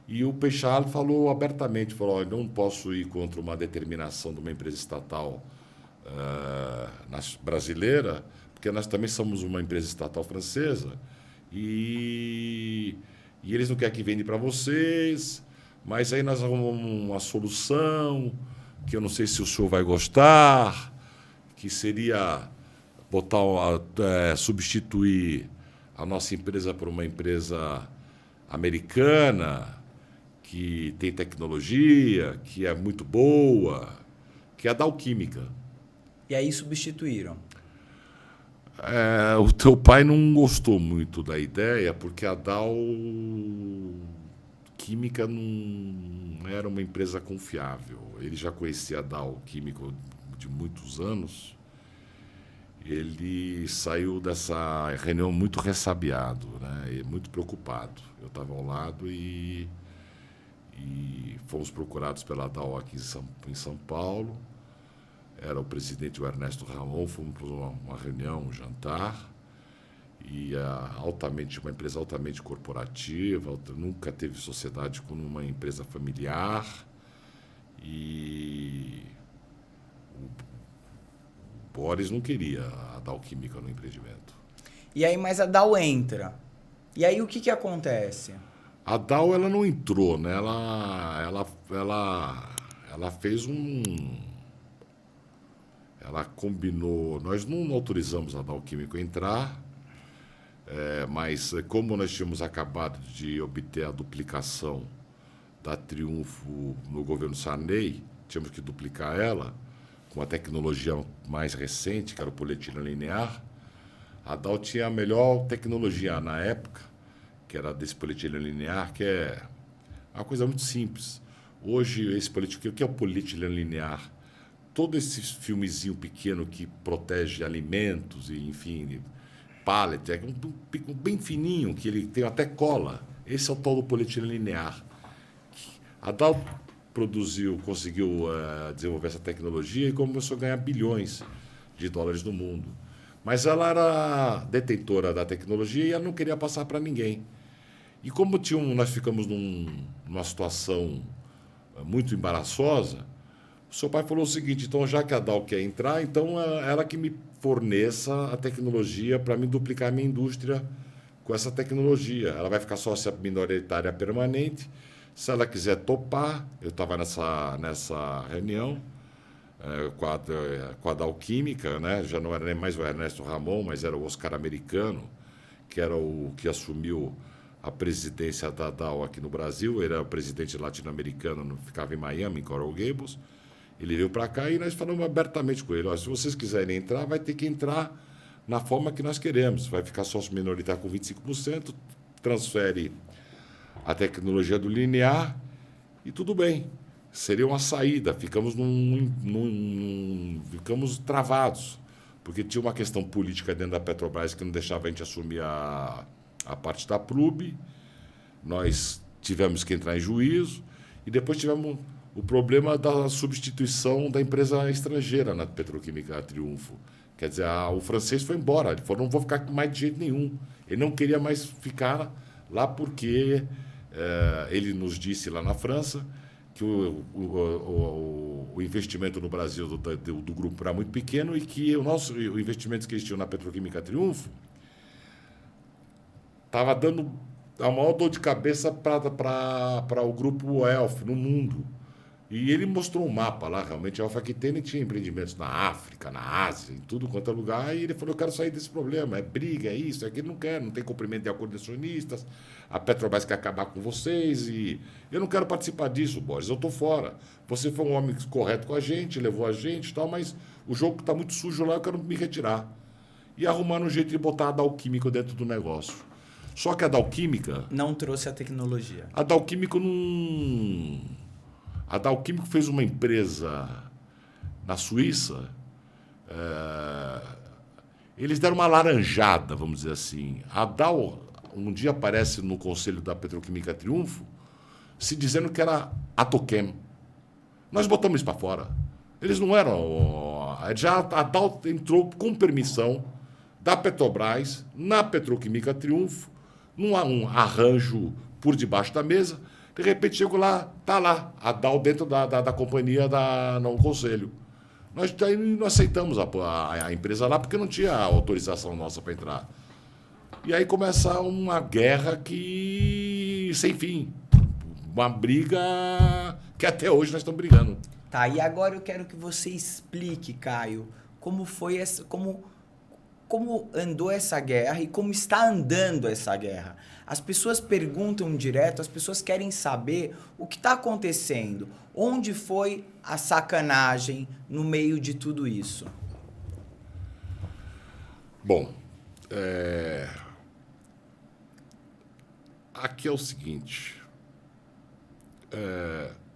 e o Peixal falou abertamente, falou, não posso ir contra uma determinação de uma empresa estatal brasileira, porque nós também somos uma empresa estatal francesa e eles não querem que venda para vocês, mas aí nós arrumamos uma solução que eu não sei se o senhor vai gostar, que seria substituir a nossa empresa por uma empresa americana que tem tecnologia, que é muito boa, que é a Dow Química. E aí substituíram? O teu pai não gostou muito da ideia, porque a Dow Química não era uma empresa confiável. Ele já conhecia a Dow Química de muitos anos. Ele saiu dessa reunião muito ressabiado, né? E muito preocupado. Eu estava ao lado e fomos procurados pela Dow aqui em São Paulo. era o presidente, o Ernesto Ramon, fomos para uma reunião, um jantar, e uma empresa altamente corporativa, nunca teve sociedade com uma empresa familiar, e o Boris não queria a Dow Química no empreendimento. E aí, mas a Dow entra. E aí, o que acontece? A Dow, ela não entrou, né? Ela fez Ela combinou... Nós não autorizamos a Dow Química a entrar, mas como nós tínhamos acabado de obter a duplicação da Triunfo no governo Sarney, tínhamos que duplicar ela com a tecnologia mais recente, que era o polietileno linear. A Dow tinha a melhor tecnologia na época, que era desse polietileno linear, que é uma coisa muito simples. Hoje, o que é o polietileno linear? Todo esse filmezinho pequeno que protege alimentos, e enfim, pallet, é bem fininho, que ele tem até cola. Esse é o tal do polietileno linear. A Dow conseguiu desenvolver essa tecnologia e começou a ganhar bilhões de dólares no mundo. Mas ela era detentora da tecnologia e ela não queria passar para ninguém. E como nós ficamos numa situação muito embaraçosa, o seu pai falou o seguinte: então, já que a Dow quer entrar, então ela que me forneça a tecnologia para me duplicar a minha indústria com essa tecnologia. Ela vai ficar sócia minoritária permanente. Se ela quiser topar, eu estava nessa reunião com a Dow Química, né? Já não era nem mais o Ernesto Ramon, mas era o Oscar Americano, que era o que assumiu a presidência da Dow aqui no Brasil. Ele era o presidente latino-americano, ficava em Miami, em Coral Gables. Ele veio para cá e nós falamos abertamente com ele: olha, se vocês quiserem entrar, vai ter que entrar na forma que nós queremos. Vai ficar sócio minoritário com 25%, transfere a tecnologia do linear e tudo bem. Seria uma saída. Ficamos ficamos travados, porque tinha uma questão política dentro da Petrobras que não deixava a gente assumir a parte da PRUB. Nós tivemos que entrar em juízo e depois tivemos o problema da substituição da empresa estrangeira na Petroquímica Triunfo. Quer dizer, o francês foi embora. Ele falou: não vou ficar mais de jeito nenhum. Ele não queria mais ficar lá porque ele nos disse lá na França que o investimento no Brasil do grupo era muito pequeno e que o investimento que eles tinham na Petroquímica Triunfo estava dando a maior dor de cabeça para o grupo Elf no mundo. E ele mostrou um mapa lá, realmente. A Alpha Aquitaine tinha empreendimentos na África, na Ásia, em tudo quanto é lugar. E ele falou: eu quero sair desse problema. É briga, é isso, é aquilo. Não quero, não tem cumprimento de acordo de acionistas. A Petrobras quer acabar com vocês. E eu não quero participar disso, Boris. Eu estou fora. Você foi um homem correto com a gente, levou a gente e tal, mas o jogo está muito sujo lá, eu quero me retirar. E arrumar um jeito de botar a Dow Química dentro do negócio. Só que a Dow Química... não trouxe a tecnologia. A Dow Química não... A Dow Química fez uma empresa na Suíça. Eles deram uma laranjada, vamos dizer assim. A Dow um dia aparece no conselho da Petroquímica Triunfo se dizendo que era a Toquem. Nós botamos isso para fora. Eles não eram... Já a Dow entrou com permissão da Petrobras na Petroquímica Triunfo, num arranjo por debaixo da mesa. De repente, chego lá, está lá, a Dow dentro da companhia no conselho. Nós não aceitamos a empresa lá porque não tinha autorização nossa para entrar. E aí começa uma guerra sem fim. Uma briga que até hoje nós estamos brigando. Tá, e agora eu quero que você explique, Caio, como foi essa... Como andou essa guerra e como está andando essa guerra. As pessoas perguntam direto, as pessoas querem saber o que está acontecendo. Onde foi a sacanagem no meio de tudo isso? Bom, aqui é o seguinte.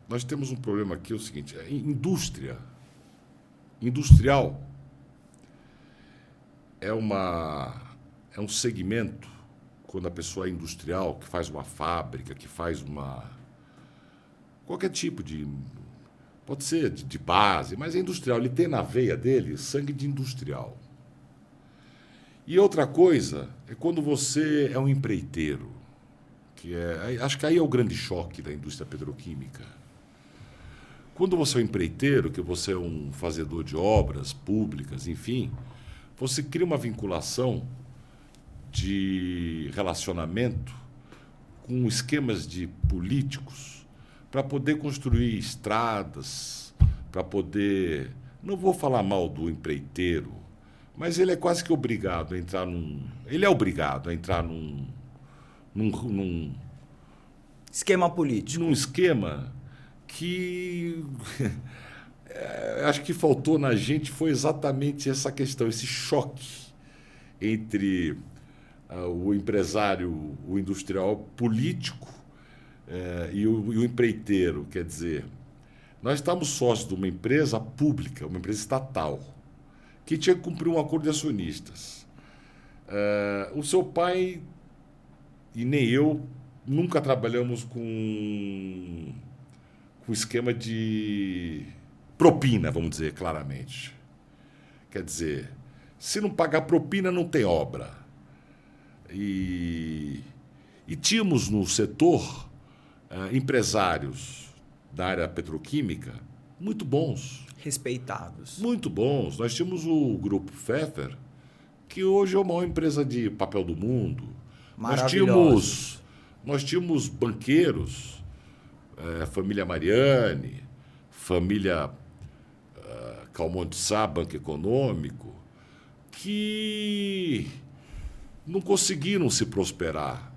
Nós temos um problema aqui, é o seguinte. Industrial é um segmento, quando a pessoa é industrial, que faz uma fábrica, que faz qualquer tipo de Pode ser de base, mas é industrial. Ele tem na veia dele sangue de industrial. E outra coisa é quando você é um empreiteiro, acho que aí é o grande choque da indústria petroquímica. Quando você é um empreiteiro, que você é um fazedor de obras públicas, enfim, você cria uma vinculação de relacionamento com esquemas de políticos para poder construir estradas, para poder... Não vou falar mal do empreiteiro, mas ele é quase que obrigado a entrar num... Ele é obrigado a entrar num esquema político. Num esquema que acho que faltou na gente foi exatamente essa questão, esse choque entre o empresário, o industrial político e o empreiteiro. Quer dizer, nós estávamos sócios de uma empresa pública, uma empresa estatal, que tinha que cumprir um acordo de acionistas. O seu pai e nem eu nunca trabalhamos com esquema de propina, vamos dizer claramente. Quer dizer, se não pagar propina, não tem obra. E tínhamos no setor empresários da área petroquímica muito bons. Respeitados. Muito bons. Nós tínhamos o Grupo Pfeffer, que hoje é a maior empresa de papel do mundo. Nós tínhamos banqueiros, família Mariani, família Calmon de Sá, Banco Econômico, que não conseguiram se prosperar.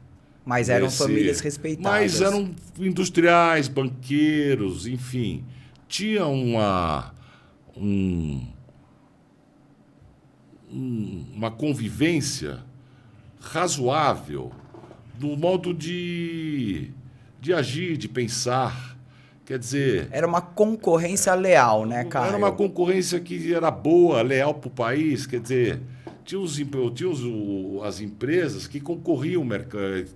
Mas eram famílias respeitadas. Mas eram industriais, banqueiros, enfim. Tinha uma convivência razoável no modo de agir, de pensar. Quer dizer... Era uma concorrência leal, né, Caio? Era uma concorrência que era boa, leal para o país. Quer dizer, tinha as empresas que concorriam,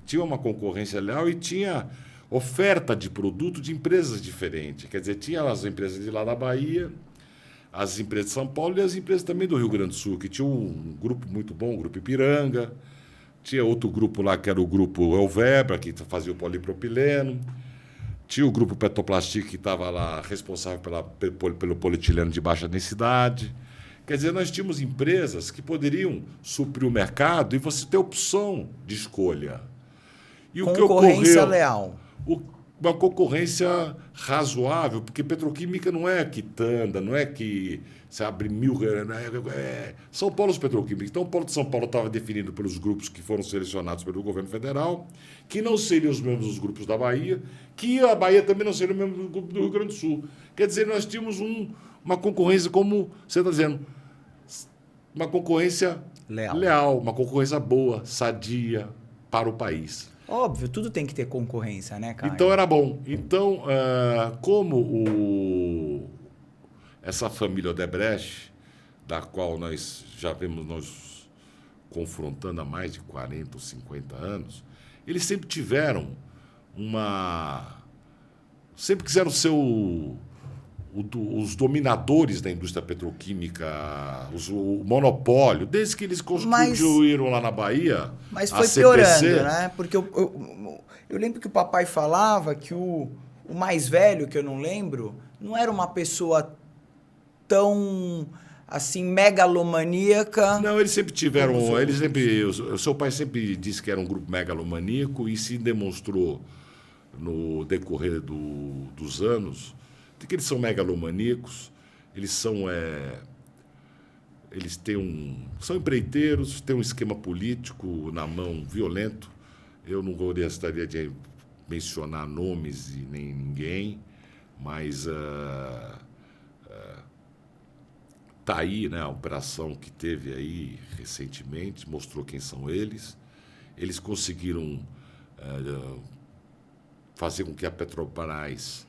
tinha uma concorrência leal e tinha oferta de produto de empresas diferentes. Quer dizer, tinha as empresas de lá da Bahia, as empresas de São Paulo e as empresas também do Rio Grande do Sul, que tinha um grupo muito bom, o Grupo Ipiranga. Tinha outro grupo lá, que era o Grupo Elvebra, que fazia o polipropileno. Tinha o Grupo Petoplastic, que estava lá responsável pelo polietileno de baixa densidade. Quer dizer, nós tínhamos empresas que poderiam suprir o mercado e você ter opção de escolha. E o que ocorreu, leal. Uma concorrência razoável, porque petroquímica não é quitanda, não é que você abre 1.000... São Paulo petroquímicos. Então, o Polo de São Paulo estava definido pelos grupos que foram selecionados pelo governo federal, que não seriam os mesmos dos grupos da Bahia, que a Bahia também não seria o mesmo do grupo do Rio Grande do Sul. Quer dizer, nós tínhamos uma concorrência, como você está dizendo, uma concorrência leal, uma concorrência boa, sadia para o país. Óbvio, tudo tem que ter concorrência, né, Caio? Então era bom. Então, como essa família Odebrecht, da qual nós já vemos nos confrontando há mais de 40 ou 50 anos, eles sempre tiveram sempre quiseram ser os dominadores da indústria petroquímica, o monopólio, desde que eles constituíram lá na Bahia. Mas foi piorando, né? Porque eu lembro que o papai falava que o mais velho, que eu não lembro, não era uma pessoa tão assim megalomaníaca. Não, eles sempre tiveram, o seu pai sempre disse que era um grupo megalomaníaco e se demonstrou no decorrer dos anos de que eles são megalomaníacos, eles são são empreiteiros, têm um esquema político na mão violento. Eu não gostaria de mencionar nomes e nem ninguém, mas tá aí, né, a operação que teve aí recentemente, mostrou quem são eles. Eles conseguiram fazer com que a Petrobras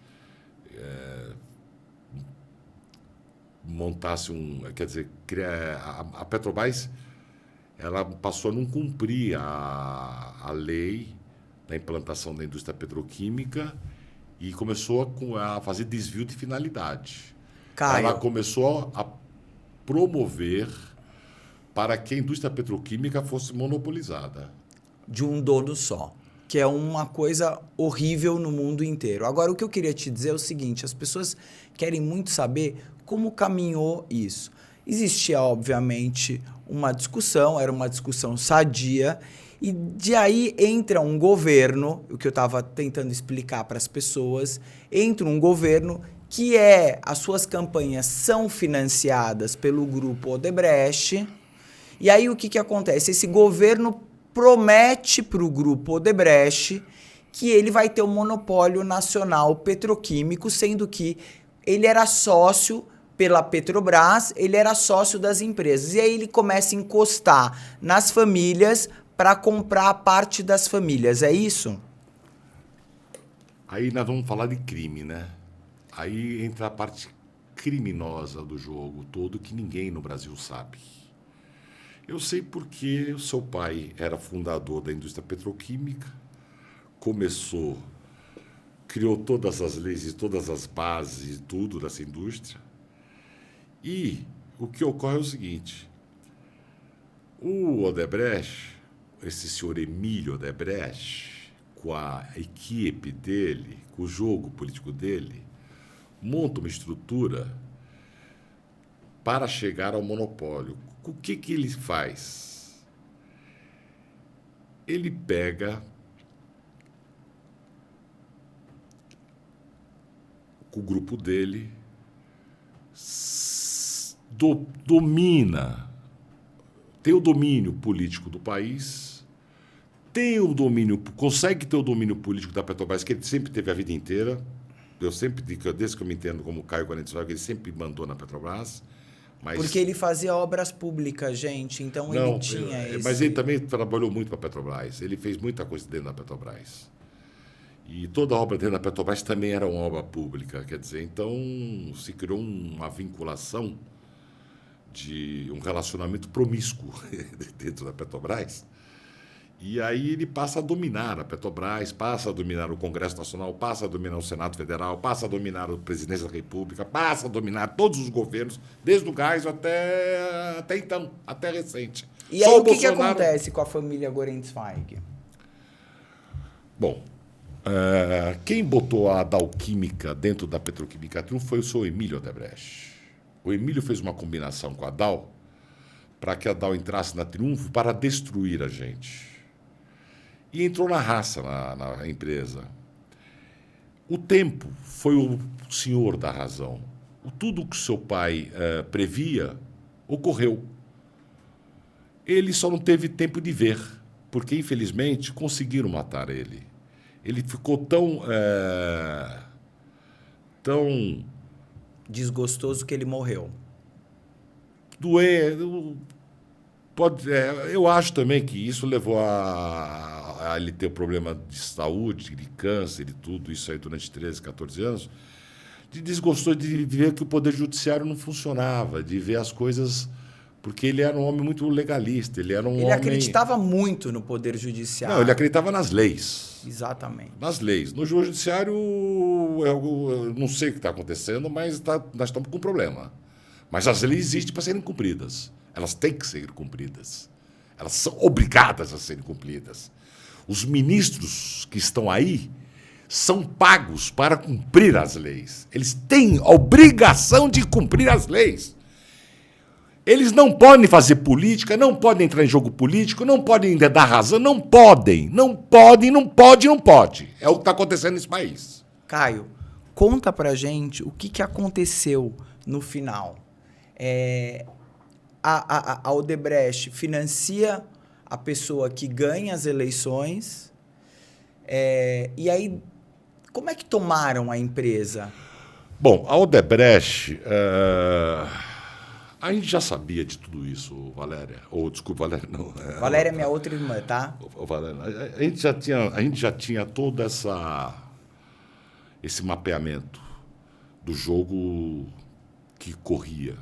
montasse quer dizer, a Petrobras ela passou a não cumprir a lei da implantação da indústria petroquímica e começou a fazer desvio de finalidade. Caio, Ela começou a promover para que a indústria petroquímica fosse monopolizada. de um dono só, que é uma coisa horrível no mundo inteiro. Agora, o que eu queria te dizer é o seguinte: as pessoas querem muito saber como caminhou isso. Existia, obviamente, uma discussão, era uma discussão sadia, e de aí entra um governo, o que eu estava tentando explicar para as pessoas, entra um governo que as suas campanhas são financiadas pelo grupo Odebrecht. E aí o que, que acontece? Esse governo promete para o grupo Odebrecht que ele vai ter um monopólio nacional petroquímico, sendo que ele era sócio pela Petrobras, ele era sócio das empresas. E aí ele começa a encostar nas famílias para comprar a parte das famílias, é isso? Aí nós vamos falar de crime, né? Aí entra a parte criminosa do jogo todo que ninguém no Brasil sabe. Eu sei porque o seu pai era fundador da indústria petroquímica, criou todas as leis e todas as bases e tudo dessa indústria. E o que ocorre é o seguinte: o Odebrecht, esse senhor Emílio Odebrecht, com a equipe dele, com o jogo político dele, monta uma estrutura para chegar ao monopólio. O que ele faz? Ele pega com o grupo dele, domina, tem o domínio político do país, consegue ter o domínio político da Petrobras, que ele sempre teve a vida inteira. Eu sempre digo, desde que eu me entendo como Caio Guarnitzweiger, ele sempre mandou na Petrobras. Mas... Porque ele fazia obras públicas, gente, então ele tinha esse... Mas ele também trabalhou muito para a Petrobras, ele fez muita coisa dentro da Petrobras. E toda obra dentro da Petrobras também era uma obra pública, quer dizer, então se criou uma vinculação de um relacionamento promíscuo dentro da Petrobras. E aí ele passa a dominar a Petrobras, passa a dominar o Congresso Nacional, passa a dominar o Senado Federal, passa a dominar a Presidência da República, passa a dominar todos os governos, desde o Geisel até então, até recente. E só aí o que acontece com a família Guarnitzweiger? Bom, quem botou a Dalquímica dentro da Petroquímica Triunfo foi o senhor Emílio Odebrecht. O Emílio fez uma combinação com a Dal para que a Dal entrasse na Triunfo para destruir a gente. E entrou na raça na empresa. O tempo foi o senhor da razão. Tudo que seu pai previa ocorreu. Ele só não teve tempo de ver, porque, infelizmente, conseguiram matar ele. Ele ficou tão desgostoso que ele morreu. Eu acho também que isso levou a ele ter problema de saúde, de câncer e tudo isso aí durante 13, 14 anos. Desgostou de ver que o Poder Judiciário não funcionava, de ver as coisas... Porque ele era um homem muito legalista. Ele acreditava muito no Poder Judiciário. Não, ele acreditava nas leis. Exatamente. Nas leis. No Judiciário, eu não sei o que está acontecendo, mas nós estamos com um problema. Mas as leis existem para serem cumpridas. Elas têm que ser cumpridas. Elas são obrigadas a serem cumpridas. Os ministros que estão aí são pagos para cumprir as leis. Eles têm a obrigação de cumprir as leis. Eles não podem fazer política, não podem entrar em jogo político, não podem dar razão, não podem. Não pode. É o que está acontecendo nesse país. Caio, conta pra gente o que aconteceu no final. A Odebrecht financia a pessoa que ganha as eleições. E aí, como é que tomaram a empresa? Bom, a Odebrecht... A gente já sabia de tudo isso, Valéria. Desculpa, Valéria, não. Valéria é minha outra irmã, tá? Valéria, a gente já tinha todo esse mapeamento do jogo que corria.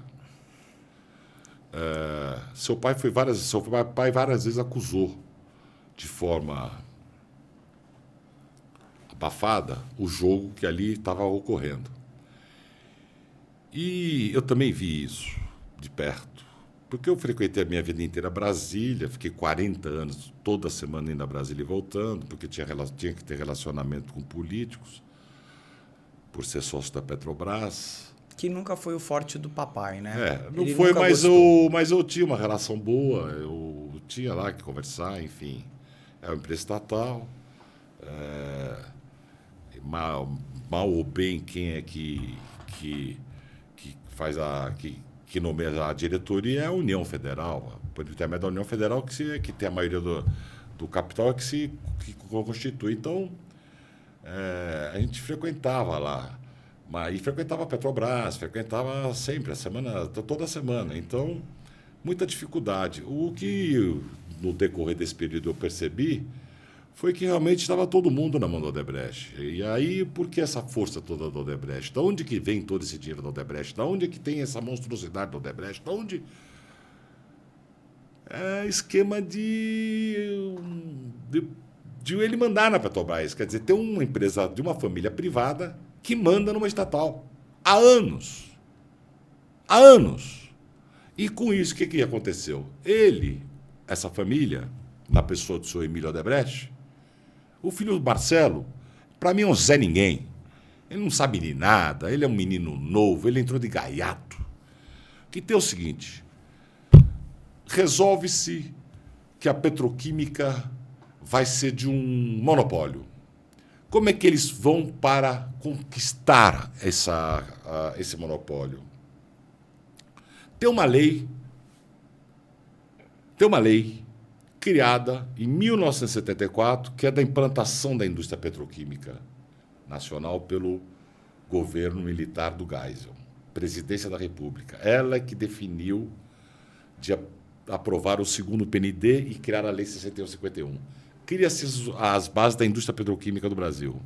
Seu pai várias vezes acusou de forma abafada o jogo que ali estava ocorrendo. E eu também vi isso de perto, porque eu frequentei a minha vida inteira Brasília, fiquei 40 anos toda semana indo a Brasília e voltando, porque tinha que ter relacionamento com políticos, por ser sócio da Petrobras. Que nunca foi o forte do papai, né? Não Ele foi, nunca mas gostou. eu tinha uma relação boa, eu tinha lá que conversar, enfim. É uma empresa estatal. Mal ou bem, quem é que faz que nomeia a diretoria é a União Federal. Por intermédio da União Federal, que tem a maioria do capital, que constitui. Então, a gente frequentava lá. E frequentava a Petrobras, frequentava sempre, toda semana. Então, muita dificuldade. O que, no decorrer desse período, eu percebi foi que realmente estava todo mundo na mão do Odebrecht. E aí, por que essa força toda do Odebrecht? De onde que vem todo esse dinheiro do Odebrecht? De onde é que tem essa monstruosidade do Odebrecht? De onde... É esquema de ele mandar na Petrobras. Quer dizer, tem uma empresa de uma família privada que manda numa estatal. Há anos. Há anos. E com isso, o que aconteceu? Essa família, na pessoa do seu Emílio Odebrecht, o filho do Marcelo, para mim é um Zé Ninguém. Ele não sabe de nada, ele é um menino novo, ele entrou de gaiato. Que tem o seguinte, resolve-se que a petroquímica vai ser de um monopólio. Como é que eles vão para conquistar esse monopólio? Tem uma lei criada em 1974, que é da implantação da indústria petroquímica nacional pelo governo militar do Geisel, Presidência da República. Ela é que definiu de aprovar o segundo PND e criar a Lei 6151. Cria-se as bases da indústria petroquímica do Brasil.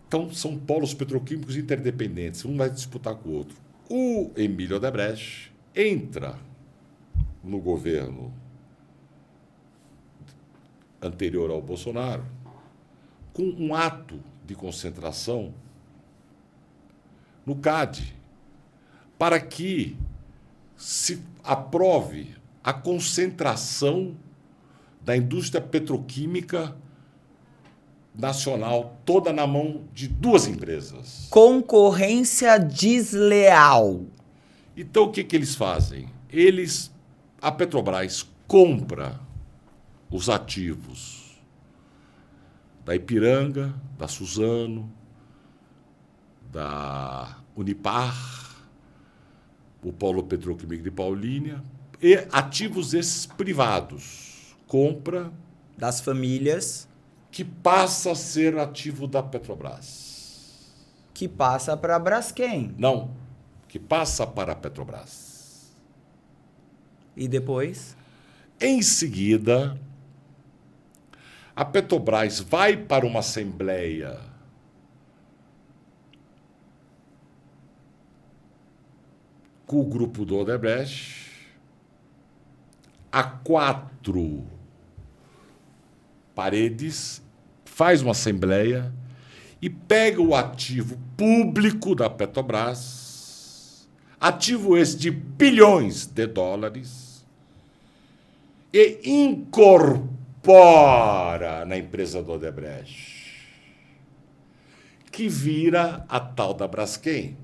Então, são polos petroquímicos interdependentes, um vai disputar com o outro. O Emílio Odebrecht entra no governo anterior ao Bolsonaro com um ato de concentração no CAD para que se aprove a concentração da indústria petroquímica nacional toda na mão de duas empresas. Concorrência desleal. Então, o que eles fazem? A Petrobras compra os ativos da Ipiranga, da Suzano, da Unipar, o Polo Petroquímico de Paulínia, e ativos esses privados. Compra das famílias, que passa a ser ativo da Petrobras. Que passa para a Braskem. Não, que passa para a Petrobras. E depois? Em seguida, a Petrobras vai para uma assembleia com o grupo do Odebrecht, a 4 paredes, faz uma assembleia e pega o ativo público da Petrobras, ativo esse de bilhões de dólares, e incorpora na empresa do Odebrecht, que vira a tal da Braskem.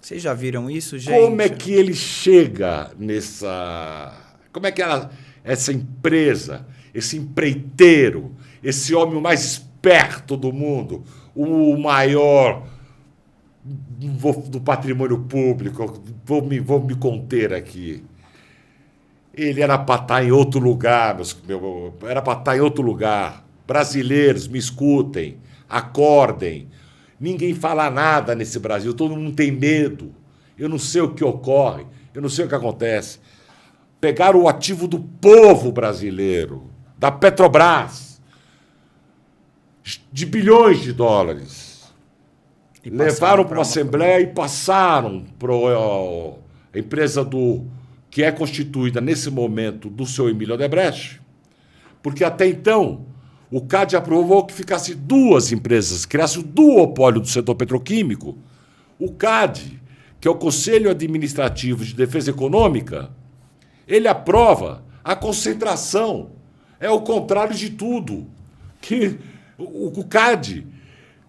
Vocês já viram isso, gente? Como é que ele chega nessa... Como é que essa empresa, esse empreiteiro, esse homem mais esperto do mundo, o maior do patrimônio público, vou me conter aqui. Ele era para estar em outro lugar, era para estar em outro lugar. Brasileiros, me escutem, acordem. Ninguém fala nada nesse Brasil, todo mundo tem medo. Eu não sei o que ocorre, eu não sei o que acontece. Pegaram o ativo do povo brasileiro, da Petrobras, de bilhões de dólares. Levaram para uma assembleia e passaram para a empresa que é constituída nesse momento do seu Emílio Odebrecht, porque até então o CAD aprovou que ficasse 2 empresas, criasse o duopólio do setor petroquímico. O CAD, que é o Conselho Administrativo de Defesa Econômica, ele aprova a concentração. É o contrário de tudo. Que o CAD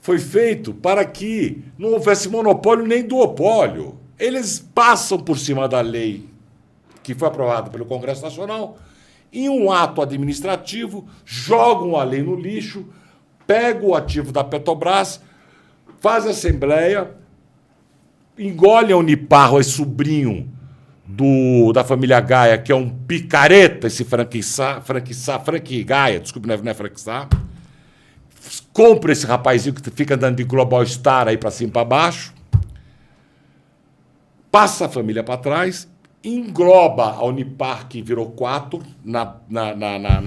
foi feito para que não houvesse monopólio nem duopólio. Eles passam por cima da lei que foi aprovada pelo Congresso Nacional, em um ato administrativo, jogam a lei no lixo, pegam o ativo da Petrobras, fazem assembleia, engolem a Unipar, esse sobrinho da família Gaia, que é um picareta, esse Frank Gaia, desculpe, não é Frank Sá, compra esse rapazinho que fica andando de Global Star aí para cima e para baixo, passa a família para trás, engloba a Unipar, que virou 4 na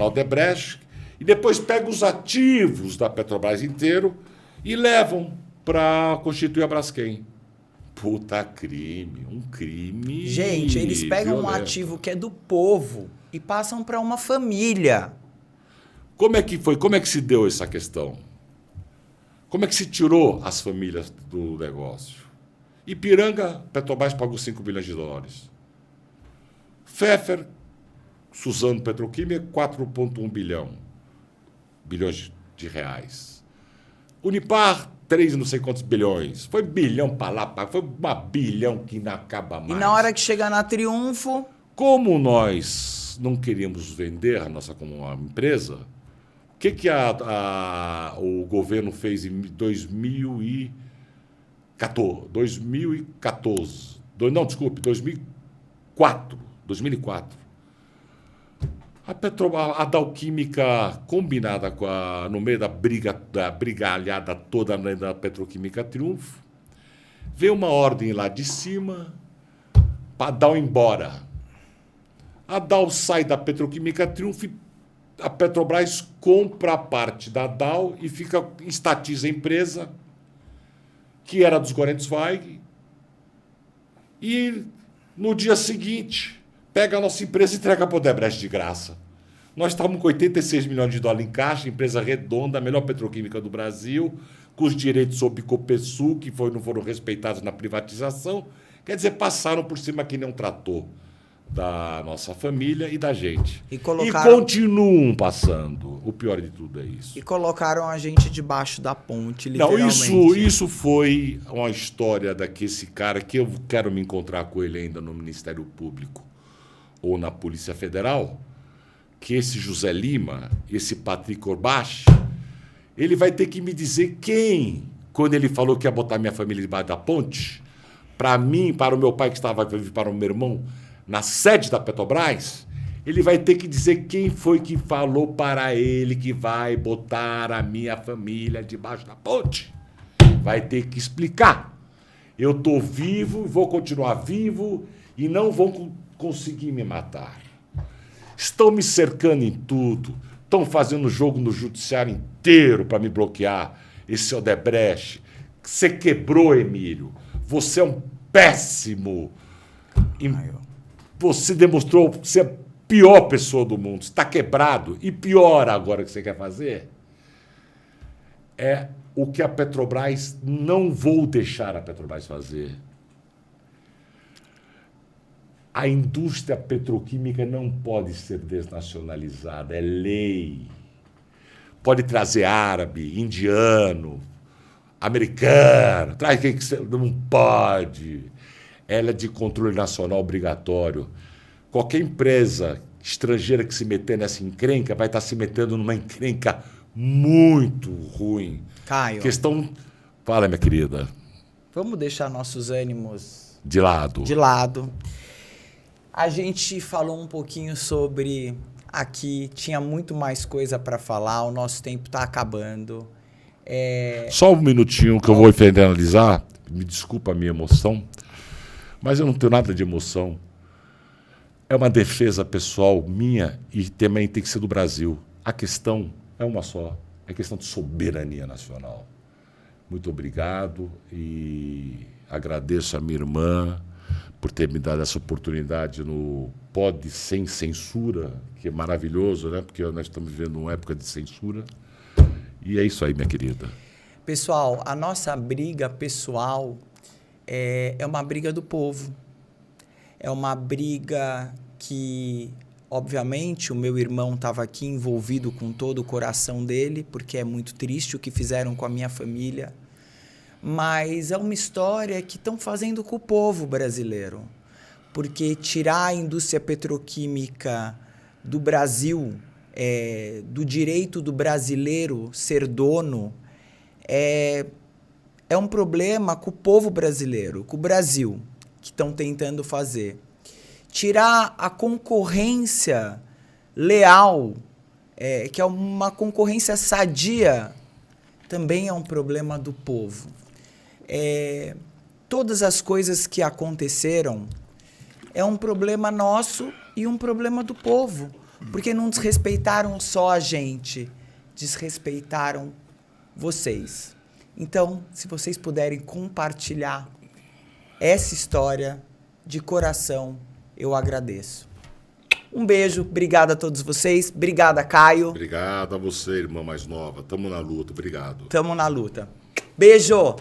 Odebrecht, e depois pega os ativos da Petrobras inteiro e levam para constituir a Braskem. Puta crime, um crime. Gente, eles pegam violento. um ativo que é do povo e passam para uma família. Como é que foi? Como é que se deu essa questão? Como é que se tirou as famílias do negócio? Ipiranga, Petrobras pagou 5 bilhões de dólares. Pfeffer, Suzano Petroquímica, 4,1 bilhões de reais. Unipar, 3 não sei quantos bilhões. Foi bilhão para lá, foi uma bilhão que não acaba mais. E na hora que chegar na Triunfo... Como nós não queríamos vender a nossa como uma empresa, o que o governo fez em 2014? Não, desculpe, 2004. A Dalquímica, combinada no meio da brigalhada toda da Petroquímica Triunfo, veio uma ordem lá de cima para a Dal ir embora. A Dal sai da Petroquímica Triunfo e a Petrobras compra a parte da Dal e estatiza a empresa, que era dos Gorenzweig, e no dia seguinte pega a nossa empresa e entrega para o Odebrecht de graça. Nós estávamos com 86 milhões de dólares em caixa, empresa redonda, a melhor petroquímica do Brasil, com os direitos sobre Copesul, que não foram respeitados na privatização. Quer dizer, passaram por cima que nem um trator da nossa família e da gente. E continuam passando. O pior de tudo é isso. E colocaram a gente debaixo da ponte, literalmente. Não, isso foi uma história esse cara, que eu quero me encontrar com ele ainda no Ministério Público ou na Polícia Federal, que esse José Lima, esse Patrick Orbach, ele vai ter que me dizer quem, quando ele falou que ia botar minha família debaixo da ponte, para mim, para o meu pai que estava vivo, para o meu irmão, na sede da Petrobras, ele vai ter que dizer quem foi que falou para ele que vai botar a minha família debaixo da ponte. Vai ter que explicar. Eu estou vivo, vou continuar vivo e não vão conseguir me matar. Estão me cercando em tudo. Estão fazendo jogo no judiciário inteiro para me bloquear. Esse Odebrecht. Você quebrou, Emílio. Você é um péssimo. Você demonstrou ser a pior pessoa do mundo. Está quebrado. E pior agora que você quer fazer é o que a Petrobras... Não vou deixar a Petrobras fazer. A indústria petroquímica não pode ser desnacionalizada, é lei. Pode trazer árabe, indiano, americano, traz quem que não pode. Ela é de controle nacional obrigatório. Qualquer empresa estrangeira que se meter nessa encrenca vai estar se metendo numa encrenca muito ruim. Caio. Fala, minha querida. Vamos deixar nossos ânimos de lado. A gente falou um pouquinho sobre aqui, tinha muito mais coisa para falar, o nosso tempo está acabando. Só um minutinho que eu vou finalizar. Me desculpa a minha emoção, mas eu não tenho nada de emoção. É uma defesa pessoal minha e também tem que ser do Brasil. A questão é uma só, é questão de soberania nacional. Muito obrigado e agradeço a minha irmã, por ter me dado essa oportunidade no Pod Sem Censura, que é maravilhoso, né? Porque nós estamos vivendo uma época de censura. E é isso aí, minha querida. Pessoal, a nossa briga pessoal é uma briga do povo. É uma briga que, obviamente, o meu irmão estava aqui envolvido com todo o coração dele, porque é muito triste o que fizeram com a minha família. Mas é uma história que estão fazendo com o povo brasileiro. Porque tirar a indústria petroquímica do Brasil, do direito do brasileiro ser dono, é um problema com o povo brasileiro, com o Brasil, que estão tentando fazer. Tirar a concorrência leal, que é uma concorrência sadia, também é um problema do povo. Todas as coisas que aconteceram é um problema nosso e um problema do povo, porque não desrespeitaram só a gente, desrespeitaram vocês. Então, se vocês puderem compartilhar essa história de coração, eu agradeço. Um beijo, obrigado a todos vocês, obrigada, Caio. Obrigado a você, irmã mais nova. Tamo na luta, obrigado. Tamo na luta. Beijo!